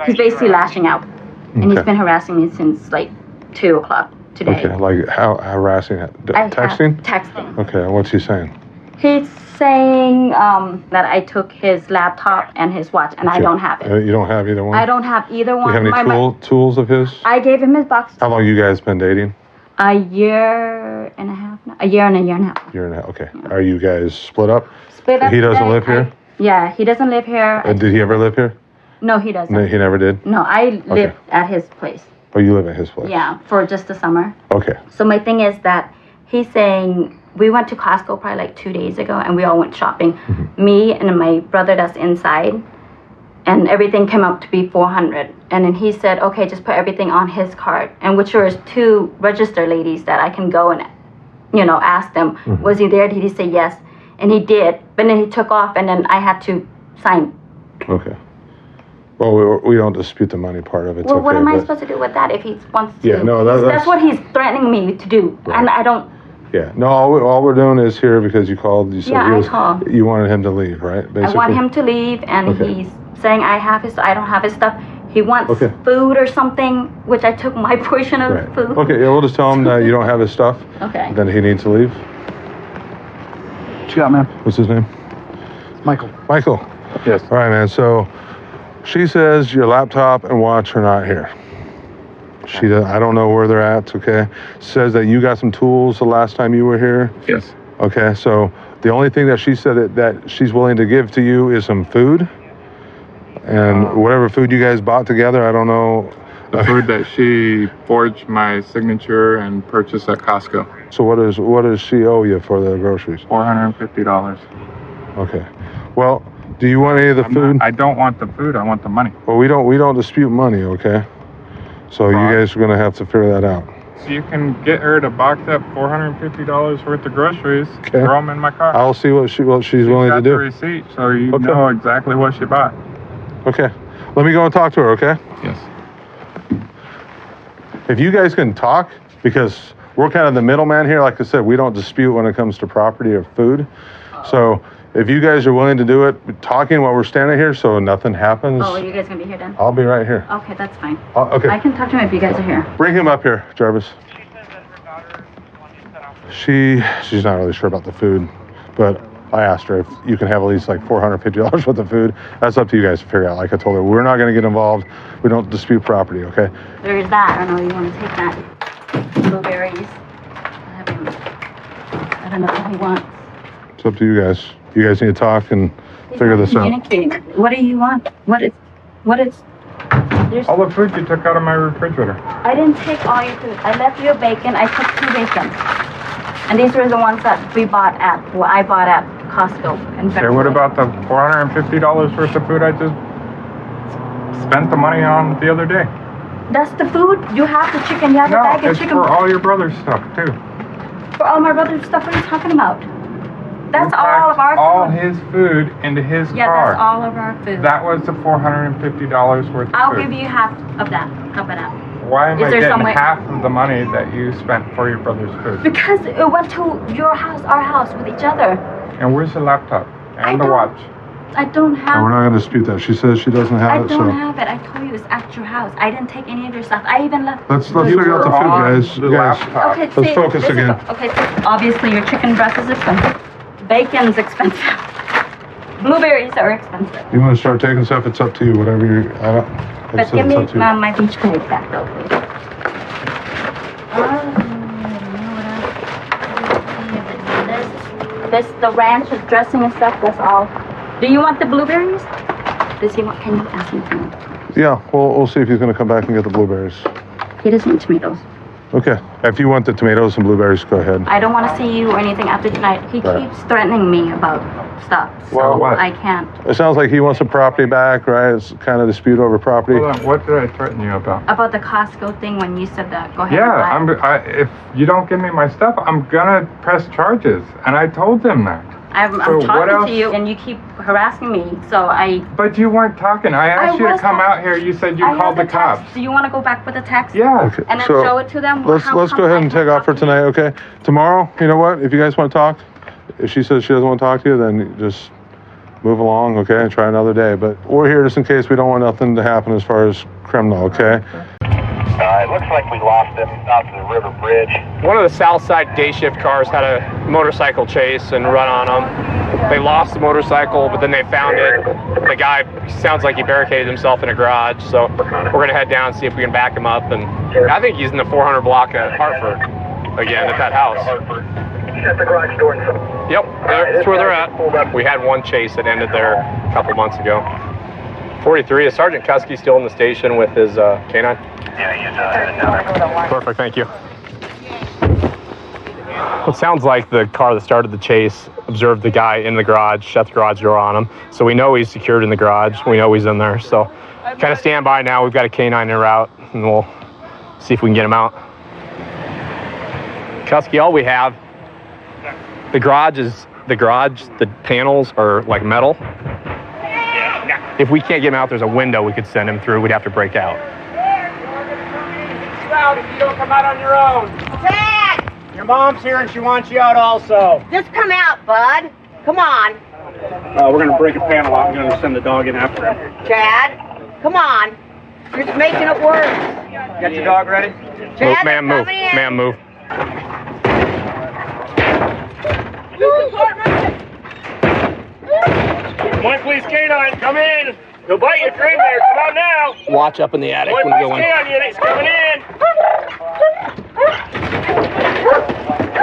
he's basically lashing out. And he's been harassing me since like 2 o'clock today. Okay, like how harassing? Texting? Texting. Okay, what's he saying? He's saying that I took his laptop and his watch, and I don't have it. You don't have either one? I don't have either one. Do you have any tools of his? I gave him his box. How long you guys been dating? A year and a half now. A year and a half. Year and a half, okay. Yeah. Are you guys split up? Split up. He doesn't live here? Yeah, he doesn't live here. Did he ever live here? No, he doesn't. No, he never did? No, I lived at his place. Oh, you live at his place? Yeah, for just the summer. Okay. So my thing is that he's saying, we went to Costco probably like 2 days ago, and we all went shopping. Mm-hmm. Me and my brother that's inside, and everything came up to be $400. And then he said, okay, just put everything on his card. And which was 2 register ladies that I can go and, ask them, was he there? Did he say yes? And he did. But then he took off, and then I had to sign. Okay. Well, we don't dispute the money part of it. Well, what am I supposed to do with that if he wants to? Yeah, no, that's what he's threatening me to do. Right. And I don't. Yeah, no, all we're doing is here because you called. You said I called. You wanted him to leave, right? Basically. I want him to leave, and he's saying I don't have his stuff. He wants food or something, which I took my portion of the food. Okay, yeah, we'll just tell him that you don't have his stuff. Okay. Then he needs to leave. What you got, man? What's his name? Michael. Michael. Yes. All right, man. So she says your laptop and watch are not here. She does, I don't know where they're at, okay? Says that you got some tools the last time you were here. Yes. Okay, so the only thing that she said that she's willing to give to you is some food. And whatever food you guys bought together, I don't know. The food that she forged my signature and purchased at Costco. So what does she owe you for the groceries? $450. Okay. Well, do you want any of the food? I don't want the food. I want the money. Well, we don't dispute money, okay? So you guys are gonna have to figure that out. So you can get her to box up $450 worth of groceries, Okay. throw them in my car. I'll see what she's willing to got do. the receipt, so you Okay. know exactly what she bought. Okay. Let me go and talk to her, okay? Yes. If you guys can talk, because we're kind of the middleman here, like I said, we don't dispute when it comes to property or food. So if you guys are willing to do it, talking while we're standing here so nothing happens, Oh, are you guys gonna be here then? I'll be right here. Okay, that's fine. Okay. I can talk to him if you guys are here. Bring him up here, Jarvis. She's not really sure about the food, but I asked her if you can have at least like $450 worth of food. That's up to you guys to figure out. Like I told her, we're not going to get involved. We don't dispute property, okay? There's that. I don't know if you want to take that. Blueberries. I don't know what he wants. It's up to you guys. You guys need to talk and figure this out. Communicating. What do you want? What is? There's, All the food you took out of my refrigerator. I didn't take all your food. I left your bacon. I took 2 bacon. And these were the ones that I bought at Costco. Okay, what about the $450 worth of food I just spent the money on the other day? That's the food? You have the chicken. You have the bag of it's chicken. for all your brother's stuff too. For all my brother's stuff. What are you talking about? That's You all of our packed all food. his food into his Yeah, car. that's all of our food. That was the $450 worth of I'll food. give you half of that. How about that? Why am Is I there getting some way- half of the money that you spent for your brother's food? Because it went to your house, our house, with each other. And where's the laptop and the don't watch? I don't have. And we're not going to dispute that. She says she doesn't have I it, don't so have it. I told you it's at your house. I didn't take any of your stuff. I even left. let's figure out the food, guys. The Guys, laptop. Okay, let's see, focus this is- again. okay, so obviously your chicken breast is expensive. Bacon's expensive. Blueberries are expensive. You want to start taking stuff? It's up to you. Whatever you. I don't. Like I But said, give it's me up to you. my beach bag back though, please. This the ranch is dressing and stuff. That's all. Do you want the blueberries? Does he want? Can you ask him to? Yeah, we'll see if he's going to come back and get the blueberries. He doesn't want tomatoes. Okay. If you want the tomatoes and blueberries, go ahead. I don't want to see you or anything after tonight. He Right. keeps threatening me about stuff, so Well, what? I can't. It sounds like he wants the property back, right? It's kind of dispute over property. Hold on, what did I threaten you about? About the Costco thing when you said that. Go ahead. Yeah, and buy it. if you don't give me my stuff, I'm gonna press charges, and I told them that. I'm So what talking else? to you, and you keep harassing me. So I. But you weren't talking. I asked you to was come talking- out here. You said you I called the have text. cops. Do you want to go back with the text? Yeah. Okay, And then so show it to them. Let's How go come ahead and take off for tonight, okay? Tomorrow, you know what? If you guys want to talk, if she says she doesn't want to talk to you, then just move along, okay? And try another day. But we're here just in case we don't want nothing to happen as far as criminal, okay? It looks like we lost him out to the river bridge. One of the south side day shift cars had a motorcycle chase and run on them. They lost the motorcycle, but then they found it. The guy sounds like he barricaded himself in a garage, so we're gonna head down and see if we can back him up. And I think he's in the 400 block at Hartford again at that house. Shut the garage door. Yep, that's where they're at. We had one chase that ended there a couple months ago. 43, is Sergeant Kusky still in the station with his canine? Yeah, he's down there. Perfect, thank you. It sounds like the car that started the chase observed the guy in the garage, shut the garage door on him. So we know he's secured in the garage. We know he's in there. So kind of stand by now. We've got a canine en route, and we'll see if we can get him out. Kusky, all we have, the panels are like metal. If we can't get him out, there's a window we could send him through. We'd have to break out. Out if you don't come out on your own. Chad! Your mom's here and she wants you out also. Just come out, bud. Come on. We're going to break a panel out. I'm going to send the dog in after him. Chad, come on. You're just making it worse. Got your dog ready? Chad, Ma'am, move. coming in. Ma'am, move. One police canine, come in. He'll bite you if you're in there. Come on now. Watch up in the attic One when we go police in. canine unit's coming in.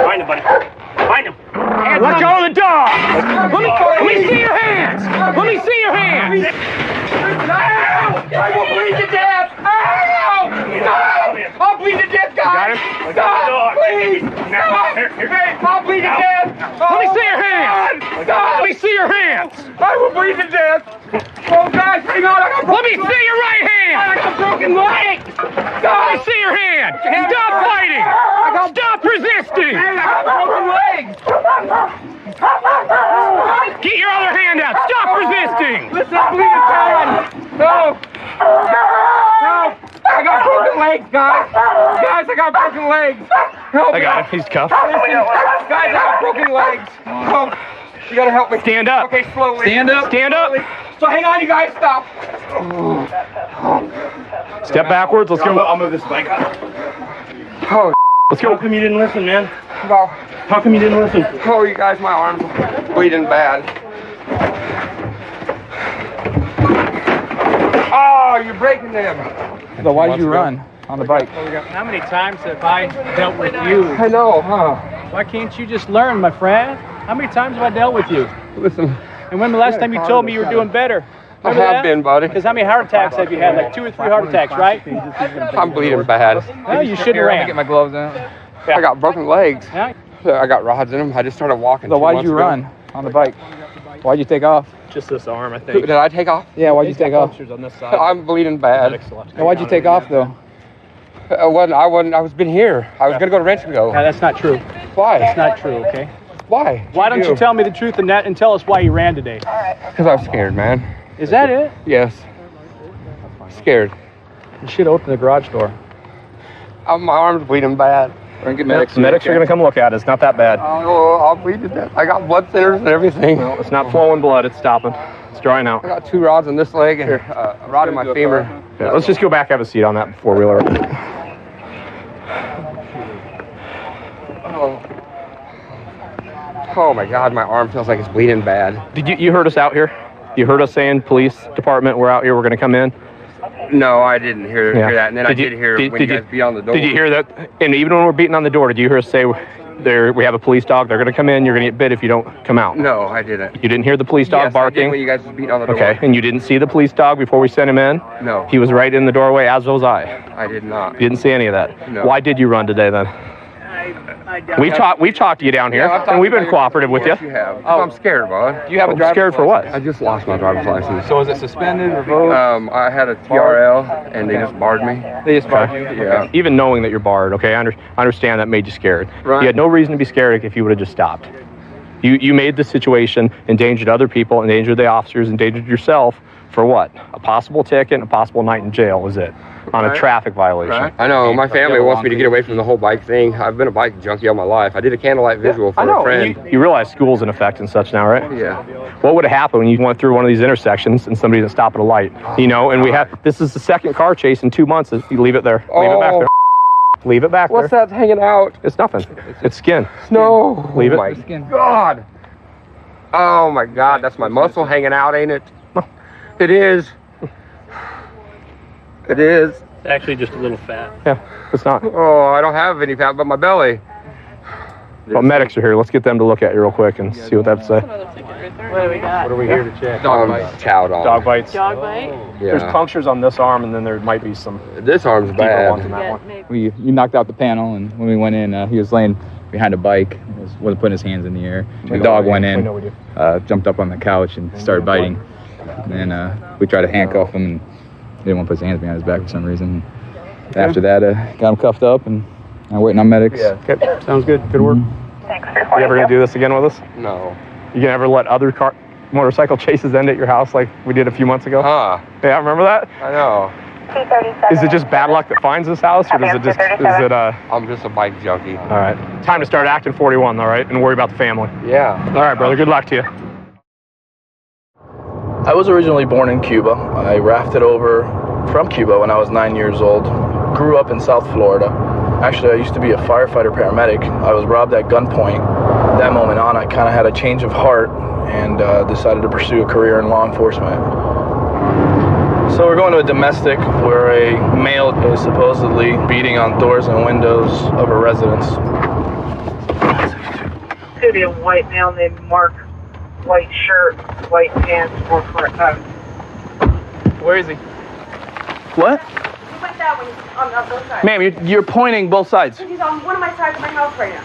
Find him, buddy. Find him. Let go of the dog! Let me see your hands! Let me see your hands! I will bleed to death! Ow! Stop! I'll bleed to death, guys! Stop! Please! Stop! I'll bleed to death! Let me see your hands! Stop! Let me see your your hands. I will bleed to death. Oh, guys, hang on. Let me see your right hand. I got a broken leg. Let me see your hand. Stop fighting. Stop resisting. I got broken legs. Get your other hand out. Stop resisting. Listen, I'm bleeding bad. No. No. I got broken legs, guys. Guys, I got broken legs. Help me. I got him. He's cuffed. Listen, guys, I got broken legs. Oh, you gotta help me. Stand up. Okay, slowly. Stand up. Stand up. So hang on, you guys. Stop. Step backwards. Let's go. I'll move this bike up. Oh, let's go. How come you didn't listen, man? No. How come you didn't listen? Oh, you guys, my arms are bleeding bad. Oh, you're breaking them. So why did you run on the bike? How many times have I dealt with you? I know, huh? Why can't you just learn, my friend? How many times have I dealt with you? Listen. And when the last time you told me you were doing better? I have been, buddy. Because how many heart attacks have you had? Like 2 or 3 heart attacks, right? I'm bleeding bad. Well, you shouldn't have ran. Get my gloves out. I got broken legs. Yeah. I got rods in them. I just started walking. So why did you run on the bike? Why'd you take off? Just this arm, I think. Did I take off? Yeah, why'd you take off? On this side. I'm bleeding bad. Now, why'd you take off though? I was been here. I was gonna go to Rancho. No, that's not true. Why? That's not true, okay? Why? Why don't you tell me the truth and tell us why you ran today? Because I was scared, man. Is that it? Yes. Scared. You should open the garage door. My arm's bleeding bad. We're gonna get medics. Medics are gonna come look at it. It's not that bad. Oh, I'll bleed to death. I got blood thinners and everything. No, it's not flowing blood. It's stopping. It's drying out. I got 2 rods in this leg and a rod in my femur. Yeah, let's just go back, have a seat on that four-wheeler. Oh my God, my arm feels like it's bleeding bad. Did you heard us out here? You heard us saying, police department, we're out here, we're gonna come in? No, I didn't hear that. And then I did hear when you guys beat on the door. Did you hear that? And even when we're beating on the door, did you hear us say, we have a police dog, they're gonna come in, you're gonna get bit if you don't come out? No, I didn't. You didn't hear the police dog barking? I did when you guys beat on the door. Okay, and you didn't see the police dog before we sent him in? No. He was right in the doorway, as was I. I did not. You didn't see any of that? No. Why did you run today then? We've talked to you down here, and we've been cooperative with you. Yes, you have. I'm scared, bud. You have a driver's scared for what? I just lost my driver's license. So is it suspended, revoked? I had a TRL, and they just barred me. They just barred you? Yeah. Even knowing that you're barred, okay, I understand that made you scared. Right. You had no reason to be scared if you would have just stopped. You made the situation, endangered other people, endangered the officers, endangered yourself for what? A possible ticket and a possible night in jail was it? On a traffic violation. Right. I know, my family wants me to get away from the whole bike thing. I've been a bike junkie all my life. I did a candlelight visual for a friend. You realize school's in effect and such now, right? Yeah. What would have happened when you went through one of these intersections and somebody didn't stop at a light? You know, and this is the second car chase in 2 months. You leave it there. Leave it back there. Leave it back there. What's that hanging out? It's nothing. It's skin. No. Leave it. Oh my God. Oh my God, that's my muscle hanging out, ain't it? No. It is. It is. It's actually just a little fat. Yeah, it's not. Oh, I don't have any fat but my belly. Well, medics are here. Let's get them to look at you real quick and see what they have to say. What do we got? What are we here to check? Dog bites. Chowed on. Dog bites. Dog bite? Yeah. There's punctures on this arm, and then there might be some. This arm's deeper bad. ones on that one. You knocked out the panel, and when we went in, he was laying behind a bike, wasn't putting his hands in the air. The dog went in, jumped up on the couch and started biting. And then we tried to handcuff him, and he didn't want to put his hands behind his back for some reason. After that, got him cuffed up, and I'm waiting on medics. Yeah, okay. Sounds good. Good work. You ever gonna do this again with us? No. You gonna ever let other motorcycle chases end at your house like we did a few months ago? Yeah, remember that? I know. Is it just bad luck that finds this house, or does it just, I'm just a bike junkie. All right. Time to start acting 41, all right? And worry about the family. Yeah. All right, brother. Good luck to you. I was originally born in Cuba. I rafted over from Cuba when I was 9 years old. Grew up in South Florida. Actually, I used to be a firefighter paramedic. I was robbed at gunpoint. That moment on, I kind of had a change of heart and decided to pursue a career in law enforcement. So we're going to a domestic where a male is supposedly beating on doors and windows of a residence. Could be a white male named Mark, white shirt, white pants, or Where is he? What? He went that way on both sides. Ma'am, you're pointing both sides. He's on one of my sides of my house right now.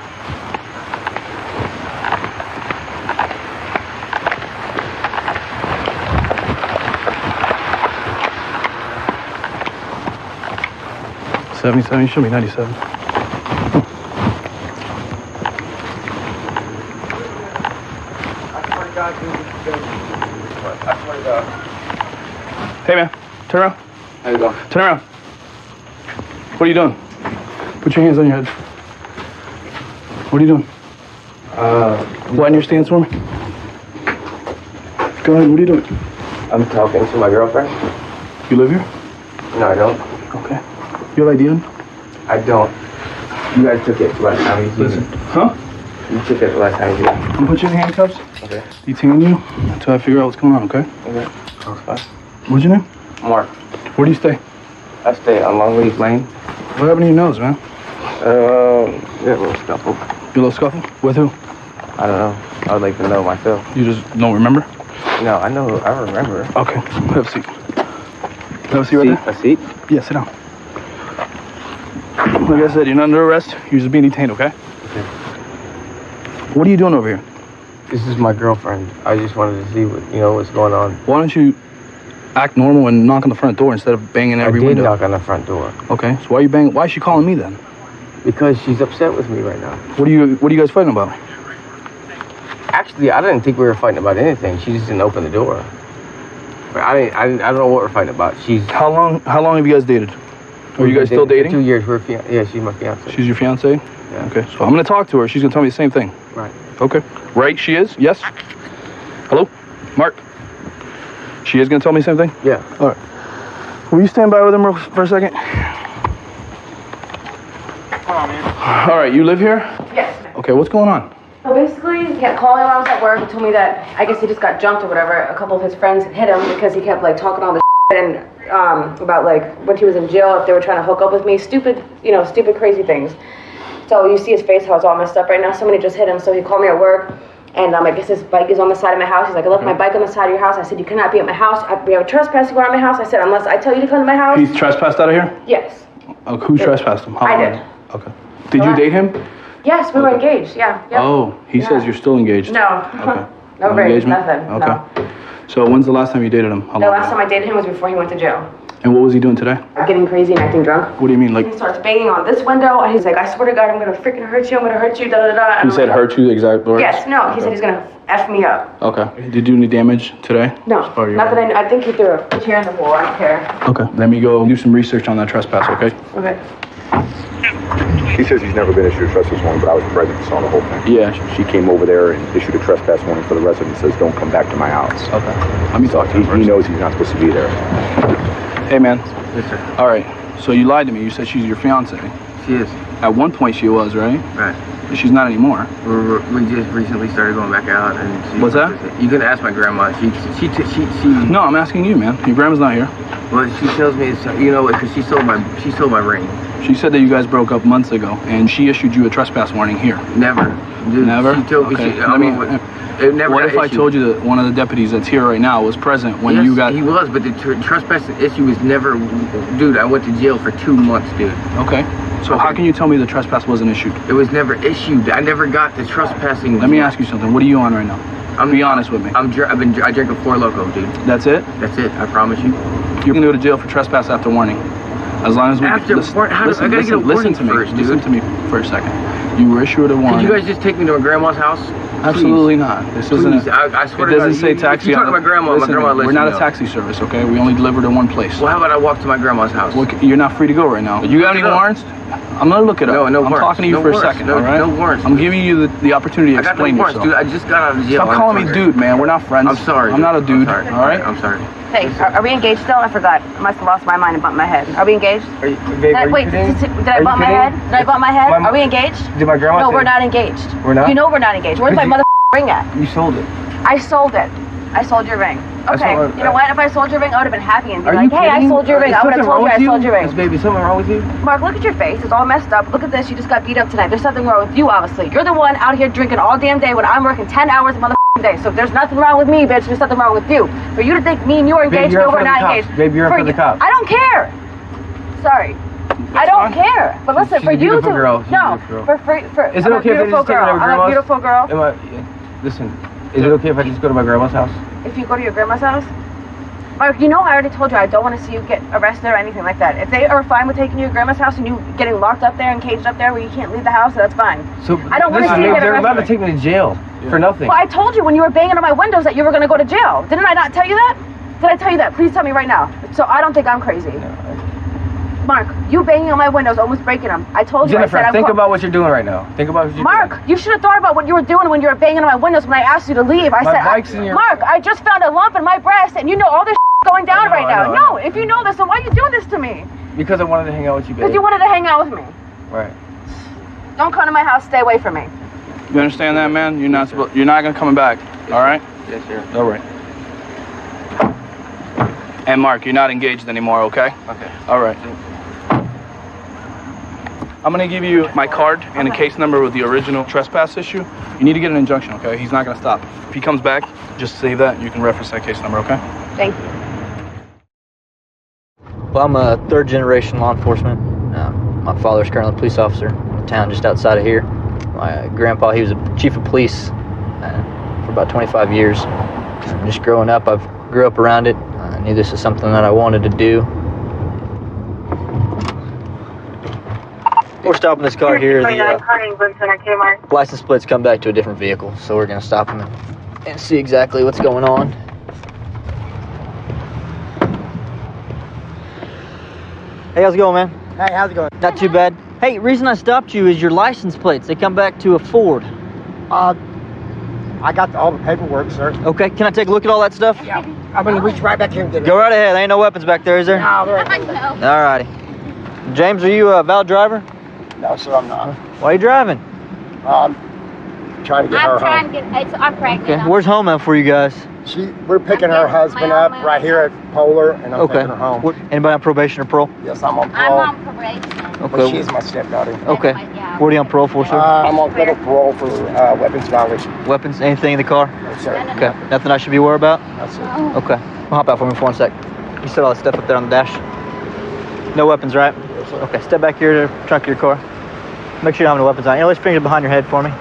77, you should be 97. Hey man, turn around. How you going? Turn around. What are you doing? Put your hands on your head. What are you doing? Widen your stance for me. Go ahead, what are you doing? I'm talking to my girlfriend. You live here? No, I don't. Okay. You have ID on? I don't. You guys took it last time you Listen. Huh? You took it last time you did. I'm gonna put you in handcuffs. Okay. Detain you until I figure out what's going on, okay? Okay. Sounds fine. What's your name? Mark. Where do you stay? I stay on Longleaf Lane. What happened to your nose, man? Yeah, a little scuffle. You a little scuffle? With who? I don't know. I would like to know myself. You just don't remember? No, I know. I remember. Okay. Have a seat. Have a seat right there? A seat? Yeah, sit down. Like I said, you're not under arrest. You're just being detained, okay? Okay. What are you doing over here? This is my girlfriend. I just wanted to see what's going on. Why don't you act normal and knock on the front door instead of banging every window? I did knock on the front door. Okay, so why are you banging? Why is she calling me then? Because she's upset with me right now. What are you guys fighting about? Actually, I didn't think we were fighting about anything. She just didn't open the door. But I don't know what we're fighting about. How long have you guys dated? Are you guys still dating? 2 years. Yeah, she's my fiance. She's your fiance? Yeah. Okay, so I'm gonna talk to her. She's gonna tell me the same thing. Right. Okay. Right, she is? Yes? Hello? Mark? She is gonna tell me the same thing? Yeah. All right. Will you stand by with him for a second? Come on, man. All right, you live here? Yes. Okay, what's going on? So basically, he kept calling when I was at work and told me that I guess he just got jumped or whatever. A couple of his friends hit him because he kept like talking all this and about like when he was in jail, if they were trying to hook up with me, stupid crazy things. So you see his face, how it's all messed up right now. Somebody just hit him, so he called me at work. And I guess his bike is on the side of my house. He's like, I left my bike on the side of your house. I said, you cannot be at my house. We have a trespassing warrant at my house. I said, unless I tell you to come to my house. He's trespassed out of here? Yes. Oh, who trespassed him? I did. Okay. Did you date him? Yes, we were engaged. Yeah. Yep. Oh, he says you're still engaged. No. Okay. No ring, nothing. Okay. No. So when's the last time you dated him? How The long last time I dated him was before he went to jail. And what was he doing today? Getting crazy and acting drunk. What do you mean, like? He starts banging on this window, and he's like, I swear to God, I'm gonna freaking hurt you. I'm gonna hurt you. Da da da. He said hurt you, the exact words? Yes. No. He said he's gonna f me up. Okay. Did you do any damage today? No. Not that I think he threw a chair in the wall. I don't care. Okay. Let me go do some research on that trespass. Okay. Okay. He says he's never been issued a trespass warning, but I was present, saw the whole thing. Yeah. She came over there and issued a trespass warning for the resident. Says don't come back to my house. Okay. Let me talk to him. He knows he's not supposed to be there. Hey, man. Yes, sir. All right. So you lied to me. You said she's your fiance. She is. At one point she was, right? Right. But she's not anymore. We just recently started going back out, and What's that? You can ask my grandma. She. No, I'm asking you, man. Your grandma's not here. Well, she tells me it's because she sold my ring. She said that you guys broke up months ago, and she issued you a trespass warning here. Never. Dude, Never? She told me. Okay. It never. What if I told you that one of the deputies that's here right now was present when you got? He was, but the trespass issue was never. Dude, I went to jail for 2 months, dude. Okay. So how can you tell me the trespass wasn't issued? It was never issued. I never got the trespassing. Let me ask you something. What are you on right now? Be honest with me. I drank a 4 Loco, dude. That's it? That's it. I promise you. You're gonna go to jail for trespass after warning. As long as we listen to me. First, listen to me for a second. You were issued a warning. Could you guys just take me to my grandma's house? Absolutely not. This isn't. I swear it to doesn't God, say taxi. You talk to my grandma. Listen, my grandma lets we're not you a know. taxi service, okay? We only deliver to one place. Well, how about I walk to my grandma's house? Well, you're not free to go right now. You got any warrants? I'm gonna look it up. No I'm warrants. talking to you for a second, all right? No warrants. I'm giving you the opportunity to explain yourself. Dude, I just got out of jail. Stop calling me dude, man. We're not friends. I'm sorry. I'm not a dude. All right? I'm sorry. Hey, are we engaged still? I forgot. I must have lost my mind and bumped my head. Are we engaged? Babe, did I bump my head? Did I bump my head? Are we engaged? Did my grandma No, say- we're not engaged. We're not? You know we're not engaged. Where's my mother ring at? You sold it. I sold it. I sold your ring. Okay. You know what? If I sold your ring, I would have been happy and be like, hey, I sold your ring. I would have told you I sold your ring. Baby, something wrong with you? Mark, look at your face. It's all messed up. Look at this. You just got beat up tonight. There's something wrong with you, obviously. You're the one out here drinking all damn day when I'm working 10 hours a day. So if there's nothing wrong with me, bitch, there's something wrong with you. For you to think me and you are engaged, no, we're not engaged. Baby, you're in front of the cops. I don't care. Sorry. I don't care. But listen, for you to no, for Is it okay if I just take my grandma's? I'm a beautiful girl. Listen, is it okay if I just go to my grandma's house? If you go to your grandma's house? Mark, you know I already told you I don't want to see you get arrested or anything like that. If they are fine with taking you to grandma's house and you getting locked up there and caged up there where you can't leave the house, that's fine. So I don't want to see you get they're about to arrested. take me to jail for nothing. Well, I told you when you were banging on my windows that you were going to go to jail. Didn't I not tell you that? Did I tell you that? Please tell me right now. So I don't think I'm crazy. Mark, you banging on my windows, almost breaking them. I told you. Jennifer, I said think about what you're doing right now. Think about what you're doing. Mark, you should have thought about what you were doing when you were banging on my windows when I asked you to leave. I My said, bike's in your- Mark, I just found a lump in my breast, and you know all this going down right now. No, if you know this, then why are you doing this to me? Because I wanted to hang out with you, baby. Because you wanted to hang out with me. Right. Don't come to my house. Stay away from me. You understand that, man? You're not gonna come back. All right? Yes, sir. All right. And Mark, you're not engaged anymore, okay? Okay. All right. I'm gonna give you my card and a case number with the original trespass issue. You need to get an injunction, okay? He's not gonna stop. If he comes back, just save that. You can reference that case number, okay? Thank you. Well, I'm a third generation law enforcement. My father's currently a police officer in a town just outside of here. My grandpa, he was a chief of police for about 25 years. Just growing up, I grew up around it. I knew this is something that I wanted to do. We're stopping this car here. The license plates come back to a different vehicle, so we're going to stop him and see exactly what's going on. Hey, how's it going, man? Hey, how's it going? Not too bad. Hey, reason I stopped you is your license plates. They come back to a Ford. I got all the paperwork, sir. Okay, can I take a look at all that stuff? Yeah, I'm gonna reach right back here and get it. Go right ahead. There ain't no weapons back there, is there? No, there ain't. Alrighty. James, are you a valid driver? No, sir, I'm not. Why are you driving? Trying to get her home. I'm pregnant. Okay, where's home at for you guys? We're picking her husband up right here at Polar, and I'm taking her home. Anybody on probation or parole? Yes, I'm on I'm parole. on probation. Okay. But she's my stepdaughter. Okay. What are you on parole for, sir? I'm on federal parole for weapons violation. Weapons? Anything in the car? No, sir. Okay. Nothing I should be worried about? No, sir. Okay. Well, hop out for me for 1 sec. You said all that stuff up there on the dash? No weapons, right? Yes, sir. Okay, step back here to the trunk of your car. Make sure you don't have any weapons on you. Let's bring it behind your head for me.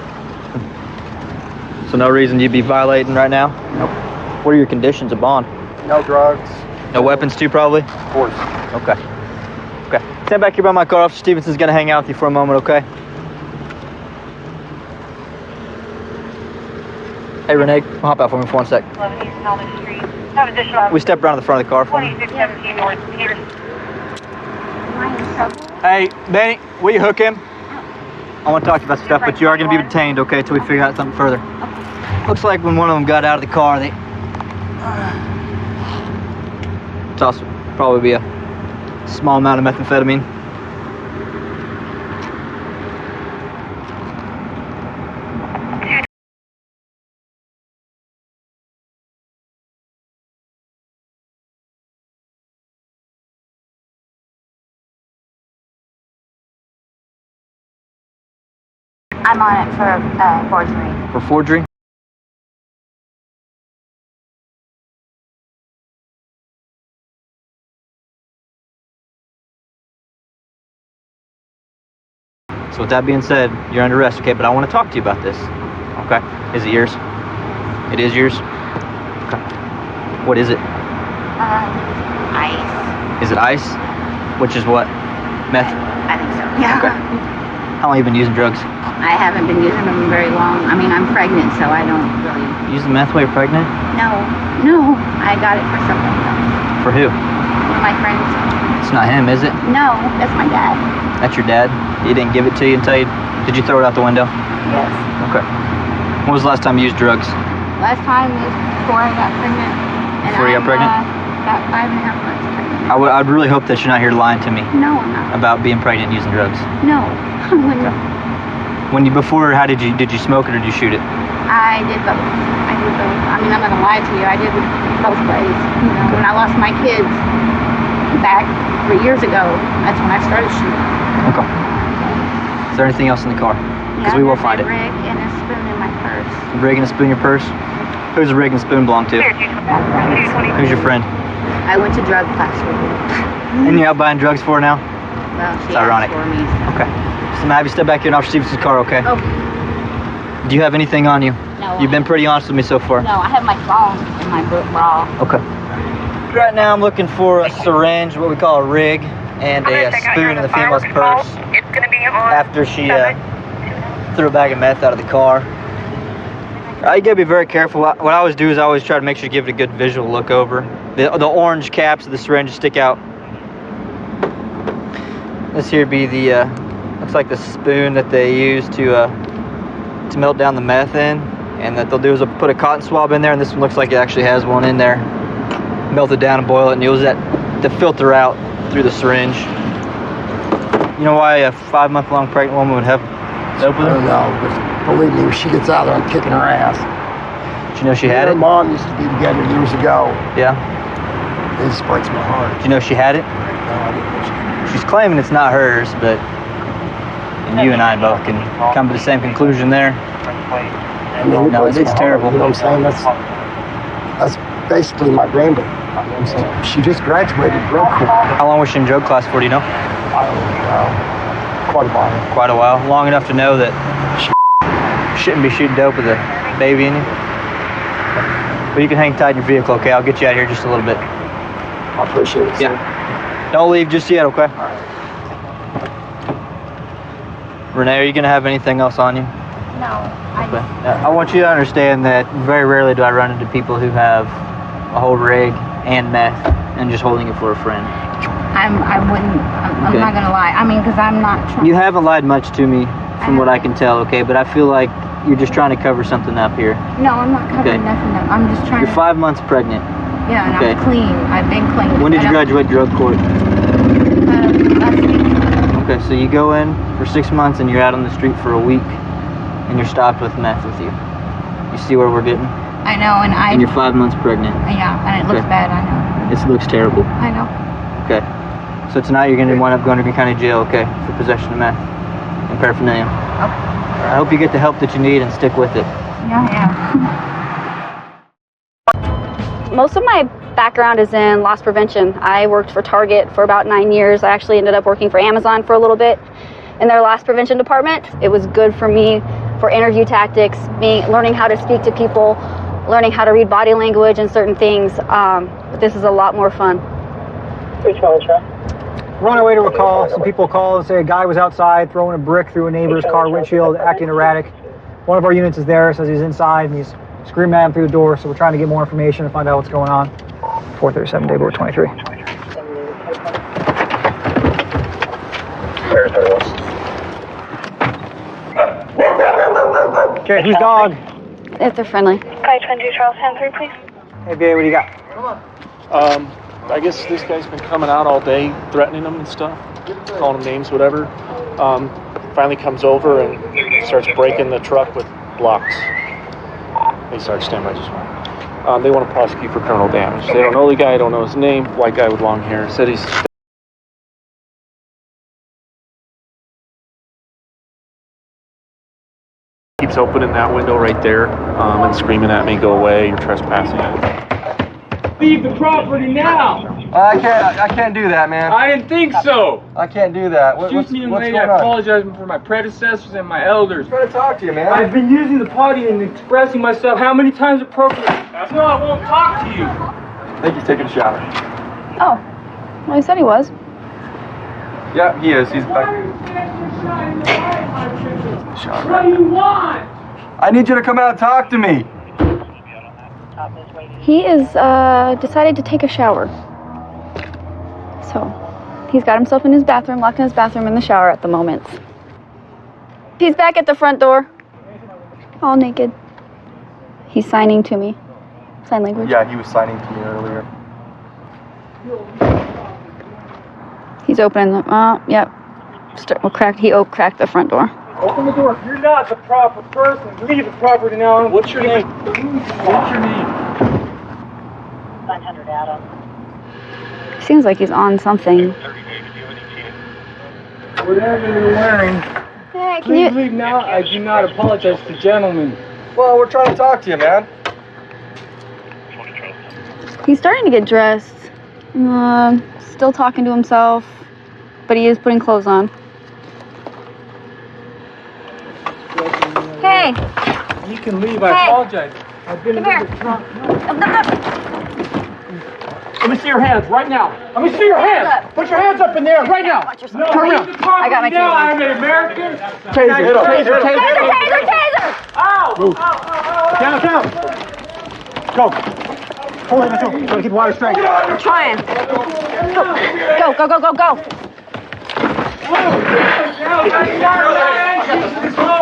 So no reason you'd be violating right now? Nope. What are your conditions of bond? No drugs. No weapons too, probably? Of course. Okay. Okay. Stand back here by my car. Officer Stevenson's going to hang out with you for a moment, okay? Hey, Renee, hop out for me for 1 sec. 11 East Talbot Street. Have additional. We step around to the front of the car for me. 2617 North Peters. Hey, Benny, will you hook him? I want to talk to you about stuff, but you are going to be detained, okay, until we figure out something further. Looks like when one of them got out of the car, they... It's also probably be a small amount of methamphetamine. I'm on it for forgery. For forgery? So with that being said, you're under arrest, okay? But I want to talk to you about this, okay? Is it yours? It is yours? Okay. What is it? Ice. Is it ice? Which is what? Meth? I think so. Yeah. Okay. How long have you been using drugs? I haven't been using them very long. I mean, I'm pregnant, so I don't really. Using meth while you're pregnant? No. I got it for somebody else. For who? One of my friends. It's not him, is it? No, that's my dad. That's your dad? He didn't give it to you until you... Did you throw it out the window? Yes. Okay. When was the last time you used drugs? Last time was before I got pregnant. And Before you got pregnant? About 5.5 months pregnant. I'd really hope that you're not here lying to me. No, I'm not. About being pregnant and using drugs. No. How did you smoke it or did you shoot it? I did both. I mean, I'm not gonna lie to you. I did both ways. You know, when I lost my kids back 3 years ago, that's when I started shooting. Okay. Is there anything else in the car? Because we will find it. A rig and a spoon in my purse. A rig and a spoon in your purse? Who's the rig and spoon belong to? Who's your friend? I went to drug class with her. And you out buying drugs for her now? Well, she It's ironic. asked for me. Okay. So now have you step back here in Officer Stevenson's car, okay? Oh. Do you have anything on you? No. You've been pretty honest with me so far. No, I have my phone in my bra. Okay. Right now I'm looking for a syringe, what we call a rig, and a spoon in the female's purse after she threw a bag of meth out of the car. You gotta be very careful. What I always do is I always try to make sure to give it a good visual look over. The orange caps of the syringe stick out. This here be the, looks like the spoon that they use to melt down the meth in. And that they'll do is they'll put a cotton swab in there, and this one looks like it actually has one in there. Melt it down and boil it, and use that to filter out through the syringe. You know why a 5-month-long pregnant woman would have dope with her? No, but believe me, when she gets out there, I'm kicking her ass. Did you know she had it? Her mom used to be together years ago. Yeah. It just breaks my heart. Did you know she had it? No, I didn't know she had it. She's claiming it's not hers, but you and I both can come to the same conclusion there. I mean, No, it's terrible. You know what I'm saying? That's basically my granddaughter. You know what I'm saying? She just graduated drug court. How long was she in drug class for, do you know? I don't know. Quite a while. Quite a while. Long enough to know that she shouldn't be shooting dope with a baby in you. But you can hang tight in your vehicle, okay? I'll get you out of here just a little bit. I appreciate it. Yeah. Don't leave just yet, okay? Renee, are you gonna have anything else on you? No. Okay. I want you to understand that very rarely do I run into people who have a whole rig and meth and just holding it for a friend. I'm Okay. not gonna lie. I mean, because I'm not trying. You haven't lied much to me from what I can tell, okay? But I feel like you're just trying to cover something up here. No, I'm not covering Okay. nothing up. I'm just trying You're 5 months pregnant. Yeah, and Okay. I'm clean. I've been clean. When did you I don't- graduate drug court? Last week. Okay, so you go in for 6 months and you're out on the street for a week and you're stopped with meth with you. You see where we're getting? I know, And you're 5 months pregnant. Yeah, and it looks Okay. bad. I know. It looks terrible. I know. Okay. So tonight you're going to wind up going to Green County Jail, okay, for possession of meth and paraphernalia. I hope you get the help that you need and stick with it. Yeah. Most of my background is in loss prevention. I worked for Target for about 9 years. I actually ended up working for Amazon for a little bit in their loss prevention department. It was good for me for interview tactics, learning how to speak to people, learning how to read body language and certain things. But this is a lot more fun. We're on our way to a call. Some people call and say a guy was outside throwing a brick through a neighbor's car windshield, acting erratic. One of our units is there, says he's inside, and he's screaming at him through the door, so we're trying to get more information and find out what's going on. 437 Dayboro 23. Okay, whose dog? If they're friendly. 520 Charles Henry, please. Hey, BA, what do you got? I guess this guy's been coming out all day, threatening them and stuff, calling them names, whatever. Finally comes over and starts breaking the truck with blocks. They start standby just fine. They want to prosecute for criminal damage. They don't know the guy, don't know his name. White guy with long hair. Said he's keeps opening that window right there and screaming at me, "Go away! You're trespassing." Leave the property now! I can't do that, man. I didn't think so! I can't do that. Excuse me, young what's lady, going I on? apologize for my predecessors and my elders. I'm trying to talk to you, man. I've been using the potty and expressing myself how many times appropriate. No, I won't talk to you. I think he's taking a shower. Oh, well, he said he was. Yeah, he is. He's back. What do you want? I need you to come out and talk to me. He is decided to take a shower. So he's got himself in his bathroom, locked in his bathroom in the shower at the moment. He's back at the front door, all naked. He's signing to me. Sign language. Yeah, he was signing to me earlier. He's opening the, yep. He cracked the front door. Open the door. You're not the proper person. Leave the property now. What's your name? What's your name? 900 Adam. Seems like he's on something. Whatever you're wearing. Hey, Please leave now. I do not apologize to gentlemen. Well, we're trying to talk to you, man. He's starting to get dressed. Still talking to himself, but he is putting clothes on. Hey! You can leave. I apologize. I've been Come a here. little drunk. Let me see your hands right now. Let me see your hands. Put your hands up in there right now. Turn around. I got my now. taser. I'm an American. Taser, taser, taser. Taser! Ow! Move. Down, down. Go. Hold it, try to keep the water straight. I'm trying. Go, go, go, go, go.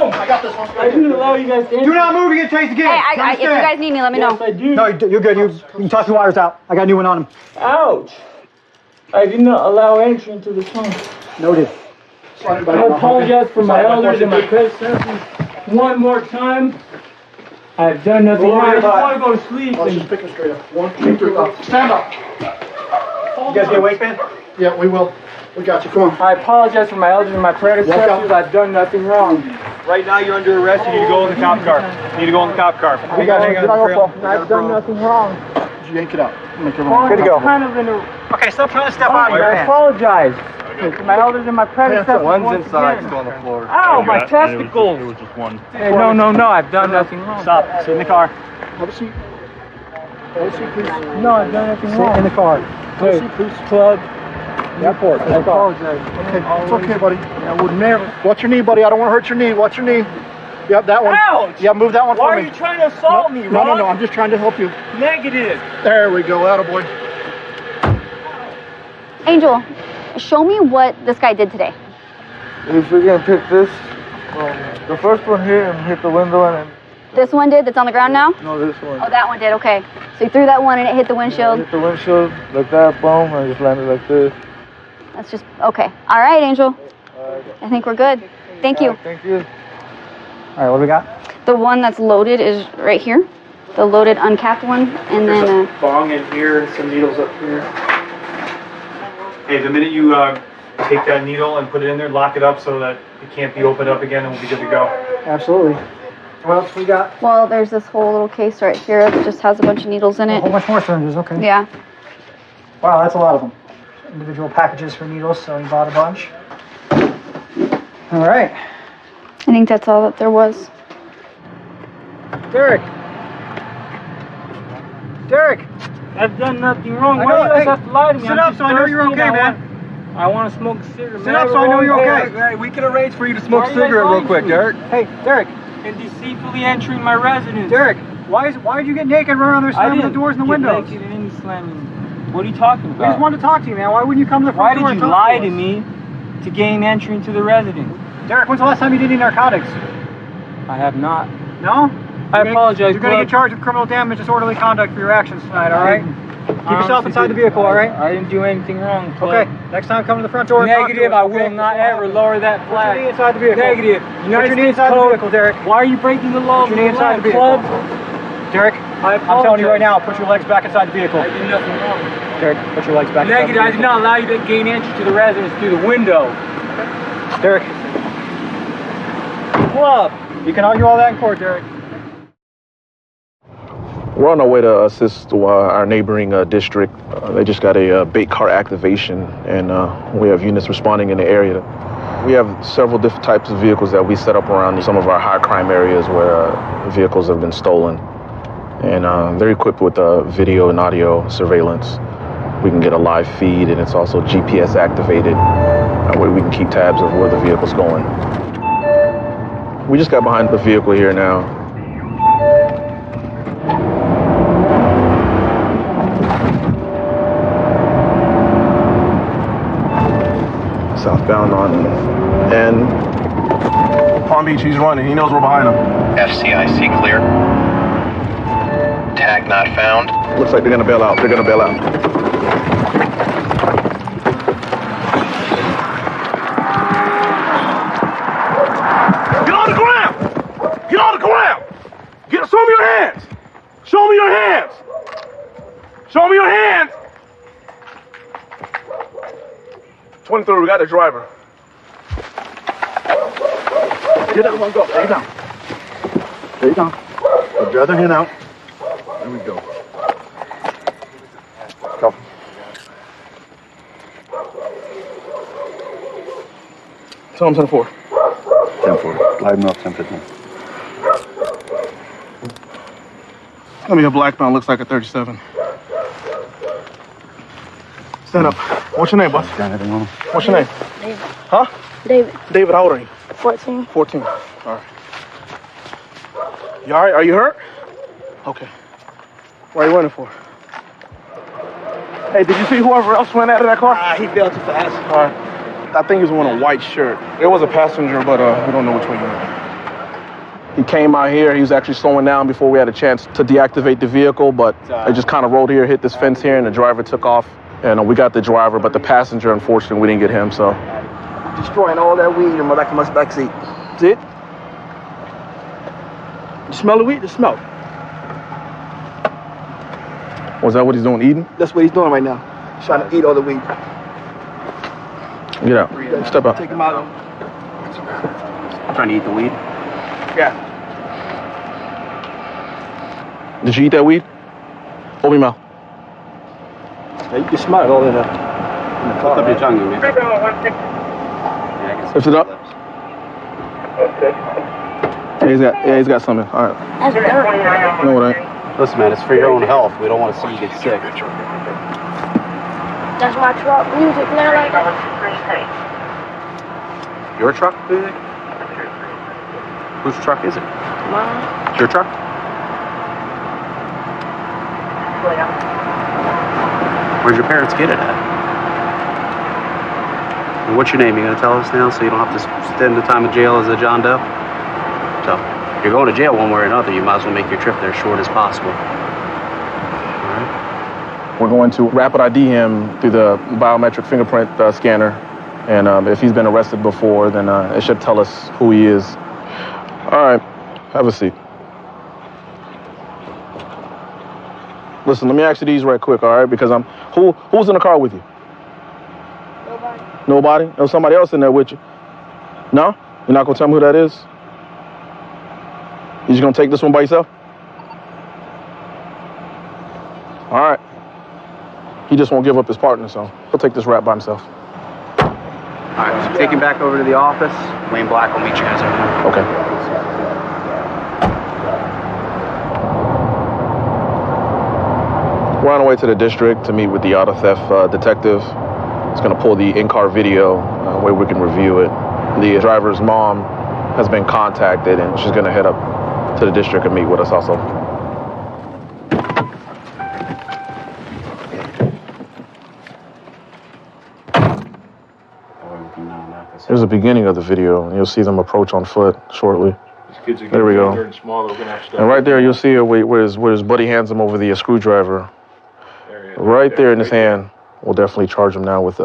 I got this one. I didn't allow you guys to enter. Do not move, you get chased again. Hey, if you guys need me, let me know. I do. No, you're good. You can toss your wires out. I got a new one on him. Ouch. I did not allow entry into the home. Noted. I apologize for my elders and my predecessors. One more time. I've done nothing wrong. I just want to go to sleep. Let's just pick them straight up. 1, 2, 3, up. Stand up. You guys get a waistband? Yeah, we will. We got you. Come on. I apologize for my elders and my predecessors. I've done nothing wrong. Right now, you're under arrest. You need to go in the cop car. You need to go in the cop car. We got you. I've done nothing wrong. Just yank it out. Make everyone good to go. Kind of in a... Okay, stop trying to step out of your I pants. apologize. To my elders and my predecessors. One's inside, still on the floor. Ow, my testicles. It was just one. Hey, no, I've done nothing wrong. Stop. Sit in the car. Have a seat. Have a seat, please. No, I've done nothing wrong. Sit in the car. Have a seat, please. Club. Airport. I apologize. Okay, it's okay, buddy. I would never. Watch your knee, buddy. I don't want to hurt your knee. Watch your knee. Yep, that one. Ouch! Yeah, move that one for me. Why are you trying to assault me, Ron? No, I'm just trying to help you. Negative. There we go. Attaboy. Angel, show me what this guy did today. If we can pick this, the first one here and hit the window and This one did that's on the ground now? no, this one. Oh, that one did, okay. So you threw that one and it hit the windshield. Hit the windshield like that, boom, and I just landed like this. That's just, okay. All right, Angel. I think we're good. Thank you. Thank you. All right, what do we got? The one that's loaded is right here. The loaded uncapped one. And There's then, a bong in here and some needles up here. Hey, the minute you take that needle and put it in there, lock it up so that it can't be opened up again and we'll be good to go. Absolutely. What else we got? well, there's this whole little case right here that just has a bunch of needles in A it. whole bunch more syringes, okay. Yeah. Wow, that's a lot of them. Individual packages for needles, so you bought a bunch. All right. I think that's all that there was. Derek. Derek. I've done nothing wrong. I Why know, do you guys hey, have to lie to me? sit I'm up just so I know you're thirsty okay, and man. I want to smoke a cigarette. Sit up so I know you're okay. Hey, we can arrange for you to smoke a cigarette real quick, Derek. Hey, Derek. And deceitfully entering my residence. Derek, why did you get naked and run around there slamming the doors and the windows? Naked and slamming. What are you talking about? We just wanted to talk to you, man. Why wouldn't you come to the front Why door did and you talk lie to to us? me to gain entry into the residence? Derek, when's the last time you did any narcotics? I have not. No? I apologize. You're going to get charged with criminal damage, disorderly conduct for your actions tonight, all right? Keep yourself inside the vehicle, all right? I didn't do anything wrong. Okay, next time come to the front door and talk to Negative, us, I will okay? not ever lower that Put flag. your knee inside the vehicle. Negative. Put your knee inside the vehicle, Derek. Why are you breaking the law? Put your knee inside the vehicle. Club? Derek, I'm telling you right now, put your legs back inside the vehicle. I did nothing wrong. Derek, put your legs back Negative, I inside the did not allow you to gain entry to the residence through the window. vehicle. Derek, Club. you can argue all that in court, Derek. We're on our way to assist our neighboring district. They just got a bait car activation, and we have units responding in the area. We have several different types of vehicles that we set up around some of our high crime areas where vehicles have been stolen. And they're equipped with video and audio surveillance. We can get a live feed, and it's also GPS activated, where we can keep tabs of where the vehicle's going. We just got behind the vehicle here now. Southbound on N. Palm Beach, he's running. He knows we're behind him. FCIC clear. Tag not found. Looks like they're gonna bail out. They're gonna bail out. Get on the ground! Get on the ground! Show me your hands! Show me your hands! Show me your hands! 23, we got the driver. Get that one, go. Lay down. Lay down. Put your other hand out. There we go. Go. Tell him 10-4. 10-4. Glide him up 10-15. It's gonna be a black bound, looks like a 37. Stand up. What's your name, boss? What's your name? David. Huh? David. David, how old are you? 14. 14. All right. You all right? Are you hurt? Okay. What are you running for? Hey, did you see whoever else went out of that car? He bailed too fast. All right. I think he was wearing a white shirt. It was a passenger, but we don't know which way he went. He came out here. He was actually slowing down before we had a chance to deactivate the vehicle, but it just kind of rolled here, hit this fence here, and the driver took off. And we got the driver, but the passenger, unfortunately, we didn't get him, so. Destroying all that weed in my back seat. See it? You smell the weed? The smell. Was that what he's doing, eating? That's what he's doing right now. He's trying to eat all the weed. Get out. Step out. Take him out. I'm trying to eat the weed. Yeah. Did you eat that weed? Open your mouth. Yeah, you can smell it all in the car. Lift up your tongue, man. Lift it up. Yeah, he's got something. All right. That's dirt. No, it ain't. Listen, man, it's for your own health. We don't want to see you get sick. That's my truck music now like that. Your truck, music? Whose truck is it? Mine. It's your truck? Where'd your parents get it at? And what's your name? You gonna tell us now so you don't have to spend the time in jail as a John Doe? So, if you're going to jail one way or another, you might as well make your trip there as short as possible. We're going to rapid ID him through the biometric fingerprint scanner. And if he's been arrested before, then it should tell us who he is. All right, have a seat. Listen, let me ask you these right quick, all right? Because who's in the car with you? Nobody. Nobody? There's somebody else in there with you? No? You're not gonna tell me who that is? You just gonna take this one by yourself? All right. He just won't give up his partner, so he'll take this rap by himself. All right, so take him back over to the office. Wayne Black will meet you guys over there. Okay. We're on our way to the district to meet with the auto theft detective. He's going to pull the in-car video where we can review it. The driver's mom has been contacted, and she's going to head up to the district and meet with us also. Here's the beginning of the video, and you'll see them approach on foot shortly. There we go. And right there, you'll see where his buddy hands him over the screwdriver. Right there in his hand. We'll definitely charge him now with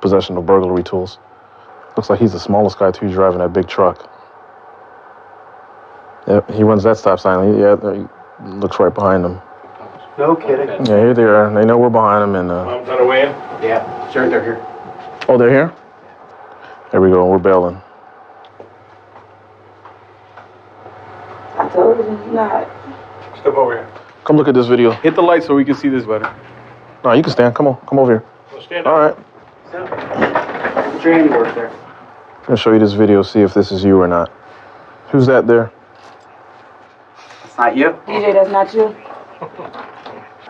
possession of burglary tools. Looks like he's the smallest guy, too, driving that big truck. Yep, he runs that stop sign. He looks right behind him. No kidding. Yeah, here they are. They know we're behind them. And Mom's on her way in? Yeah, sure, they're here. Oh, they're here? There we go. We're bailing. I told you not. Step over here. Come look at this video. Hit the light so we can see this better. No, you can stand. Come on. Come over here. Stand All right. Put your handiwork there. I'm going to show you this video, see if this is you or not. Who's that there? It's not you. DJ, that's not you.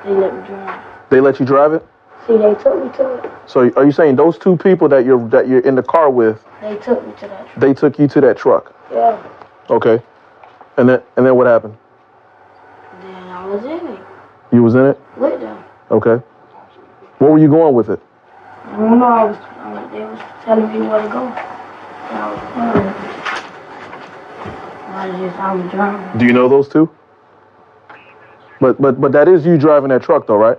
They let me drive. They let you drive it? See, they took me to it. So are you saying those two people that you're in the car with, They took me to that truck. they took you to that truck? Yeah. Okay. And then what happened? Then I was in it You was in it? with them. Okay. Where were you going with it? I don't know. They was telling me where to go. And I was following. I was driving. Do you know those two? But that is you driving that truck though, right?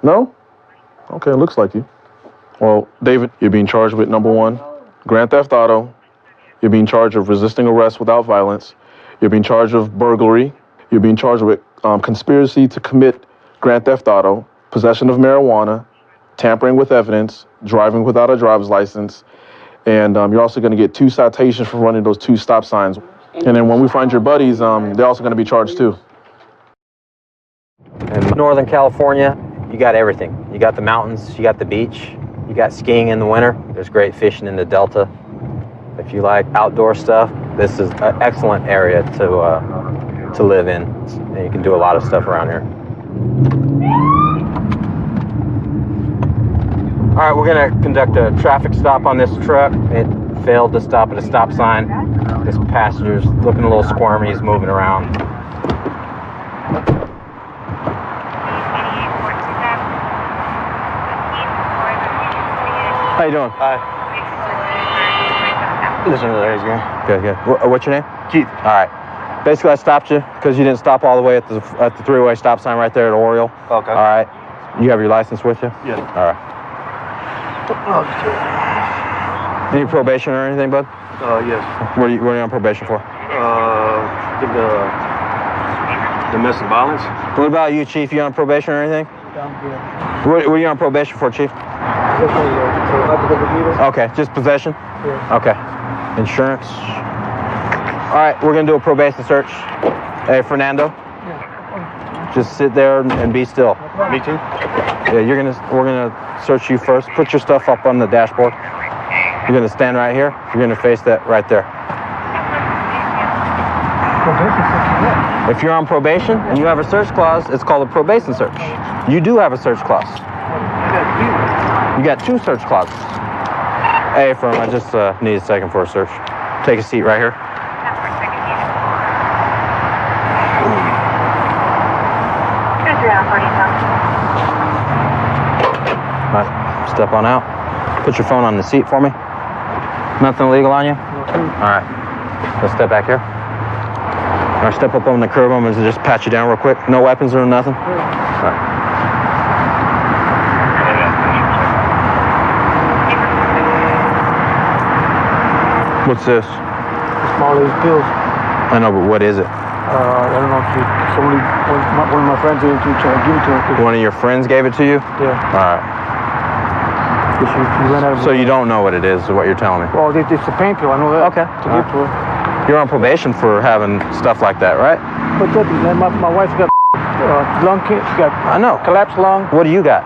No? Okay, it looks like you. Well, David, you're being charged with number 1, grand theft auto. You're being charged of resisting arrest without violence. You're being charged of burglary. You're being charged with conspiracy to commit grand theft auto, possession of marijuana, tampering with evidence, driving without a driver's license, and you're also going to get 2 citations for running those 2 stop signs. And then when we find your buddies, they're also going to be charged too. In Northern California, you got everything. You got the mountains, you got the beach, you got skiing in the winter. There's great fishing in the Delta. If you like outdoor stuff, this is an excellent area to live in. And you can do a lot of stuff around here. All right, we're gonna conduct a traffic stop on this truck. It failed to stop at a stop sign. This passenger's looking a little squirmy. He's moving around. How you doing? Hi. Listen to that, guy. Good, good. What's your name? Keith. All right. Basically, I stopped you because you didn't stop all the way at the three-way stop sign right there at Oriole. Okay. All right. You have your license with you? Yeah. All right. Any probation or anything, bud? Yes. What are you on probation for? I think domestic violence. What about you, Chief? You on probation or anything? What are you on probation for, Chief? Okay, just possession? Yeah. Okay. Insurance? All right, we're gonna do a probation search. Hey, Fernando? Just sit there and be still. Me too? Yeah, we're gonna search you first. Put your stuff up on the dashboard. You're gonna stand right here. You're gonna face that right there. If you're on probation and you have a search clause, it's called a probation search. You do have a search clause. You got 2 search clauses. Hey, firm, I just need a second for a search. Take a seat right here. All right, step on out. Put your phone on the seat for me. Nothing illegal on you? All right, let's step back here. All right, step up on the curb. I'm gonna just pat you down real quick. No weapons or nothing? All right. What's this? Small little pills. I know, but what is it? I don't know if one of my friends gave it to me, give it to him. One of your friends gave it to you? Yeah. All right. She ran out of So you don't know what it is, is what you're telling me? Oh, it's a pain pill, I know that. Okay. To give to her. You're on probation for having stuff like that, right? But my wife's got lung cancer. She got collapsed lung. What do you got?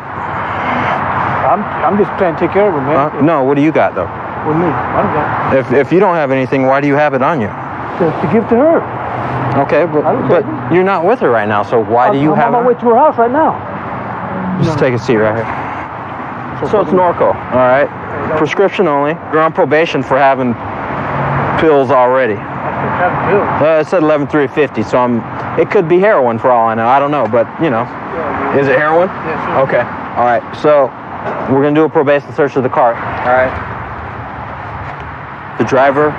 I'm just trying to take care of her, man. No, what do you got, though? With me, I don't got it. If you don't have anything, why do you have it on you? To give to her. Okay, but you're not with her right now, so why do you have I'm on my way to her house right now. Just take a seat right here. So it's Norco, all right? Prescription only. You're on probation for having pills already. It said 11,350, so it could be heroin for all I know. I don't know, but you know. Is it heroin? Yeah, sure. Okay, all right. So we're gonna do a probation search of the car. All right. The driver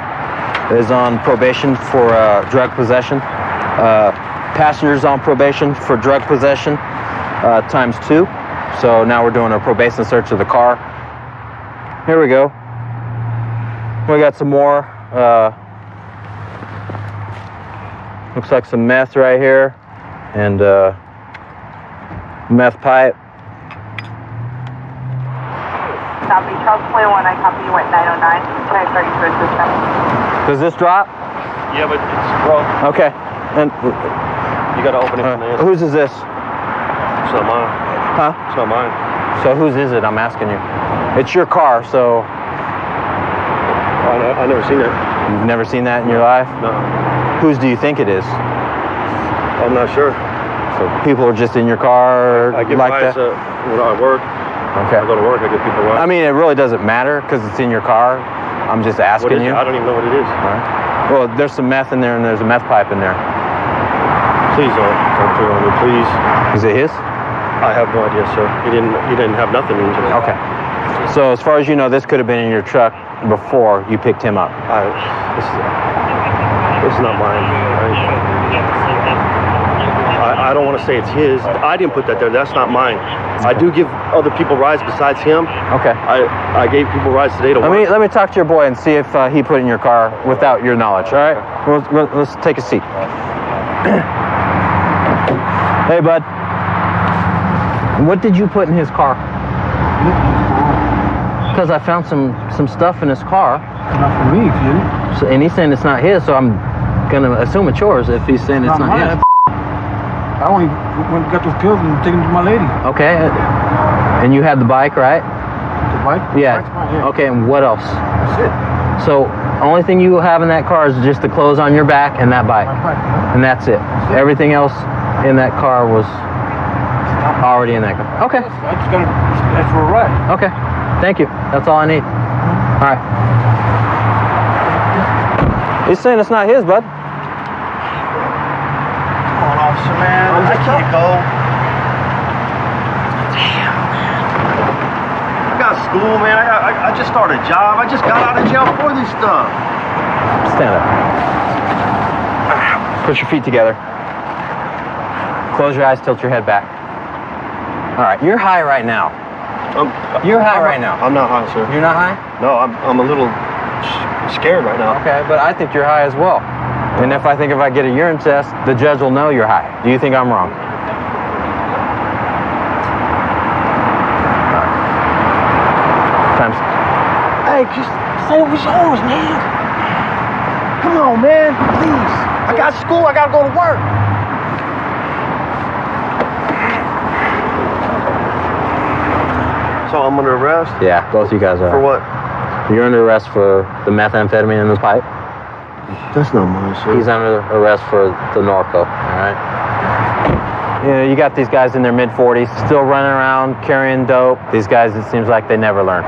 is on probation for drug possession. Passengers on probation for drug possession ×2. So now we're doing a probation search of the car. Here we go. We got some more. Looks like some meth right here, and meth pipe. Copy, Charles 21, I copy you at 909. Can I start your search system? Does this drop? Yeah, but it's broke. Okay. And You gotta open it from the inside. whose is this? It's not mine. Huh? It's not mine. So whose is it? I'm asking you. It's your car, so. I never seen it. You've never seen that in your life? No. Whose do you think it is? I'm not sure. So people are just in your car I give like rides that? when I work. Okay. I go to work, I give people rides. I mean, it really doesn't matter because it's in your car. I'm just asking What is you. it? I don't even know what it is. All right. Well, there's some meth in there and there's a meth pipe in there. Please don't put it on me, please. Is it his? I have no idea, sir. He didn't have nothing in it. Okay. So as far as you know, this could have been in your truck before you picked him up. This is not mine. I don't want to say it's his. I didn't put that there. That's not mine. I do give other people rides besides him. Okay. I gave people rides today to work. Let me talk to your boy and see if he put it in your car without your knowledge. All right. Let's take a seat. Hey, bud. What did you put in his car? Because I found some stuff in his car. Not for me, kid. So, and he's saying it's not his, so I'm gonna assume it's yours if he's saying it's not his. I only went and got those pills and taken them to my lady. Okay. And you had the bike, right? The bike? Yeah. Okay, and what else? That's it. So, only thing you have in that car is just the clothes on your back and that bike. And that's it. Everything else in that car was Already in that car. Okay. That's where we're at. Okay. Thank you. That's all I need. All right. He's saying it's not his, bud. Come on, officer, man. I can't go. Damn, man. I got school, man. I just started a job. I just got out of jail for this stuff. Stand up. Put your feet together. Close your eyes, tilt your head back. All right, you're high right now. You're high right now. I'm not high, sir. You're not high? No, I'm a little scared right now. Okay, but I think you're high as well. And if I get a urine test, the judge will know you're high. Do you think I'm wrong? Times. Hey, just say it was yours, man. Come on, man. Please. I got school. I gotta go to work. So I'm under arrest? Yeah, both you guys are. For what? You're under arrest for the methamphetamine in the pipe. That's not mine, sir. He's under arrest for the Norco, all right? You got these guys in their mid-40s still running around carrying dope. These guys, it seems like they never learn.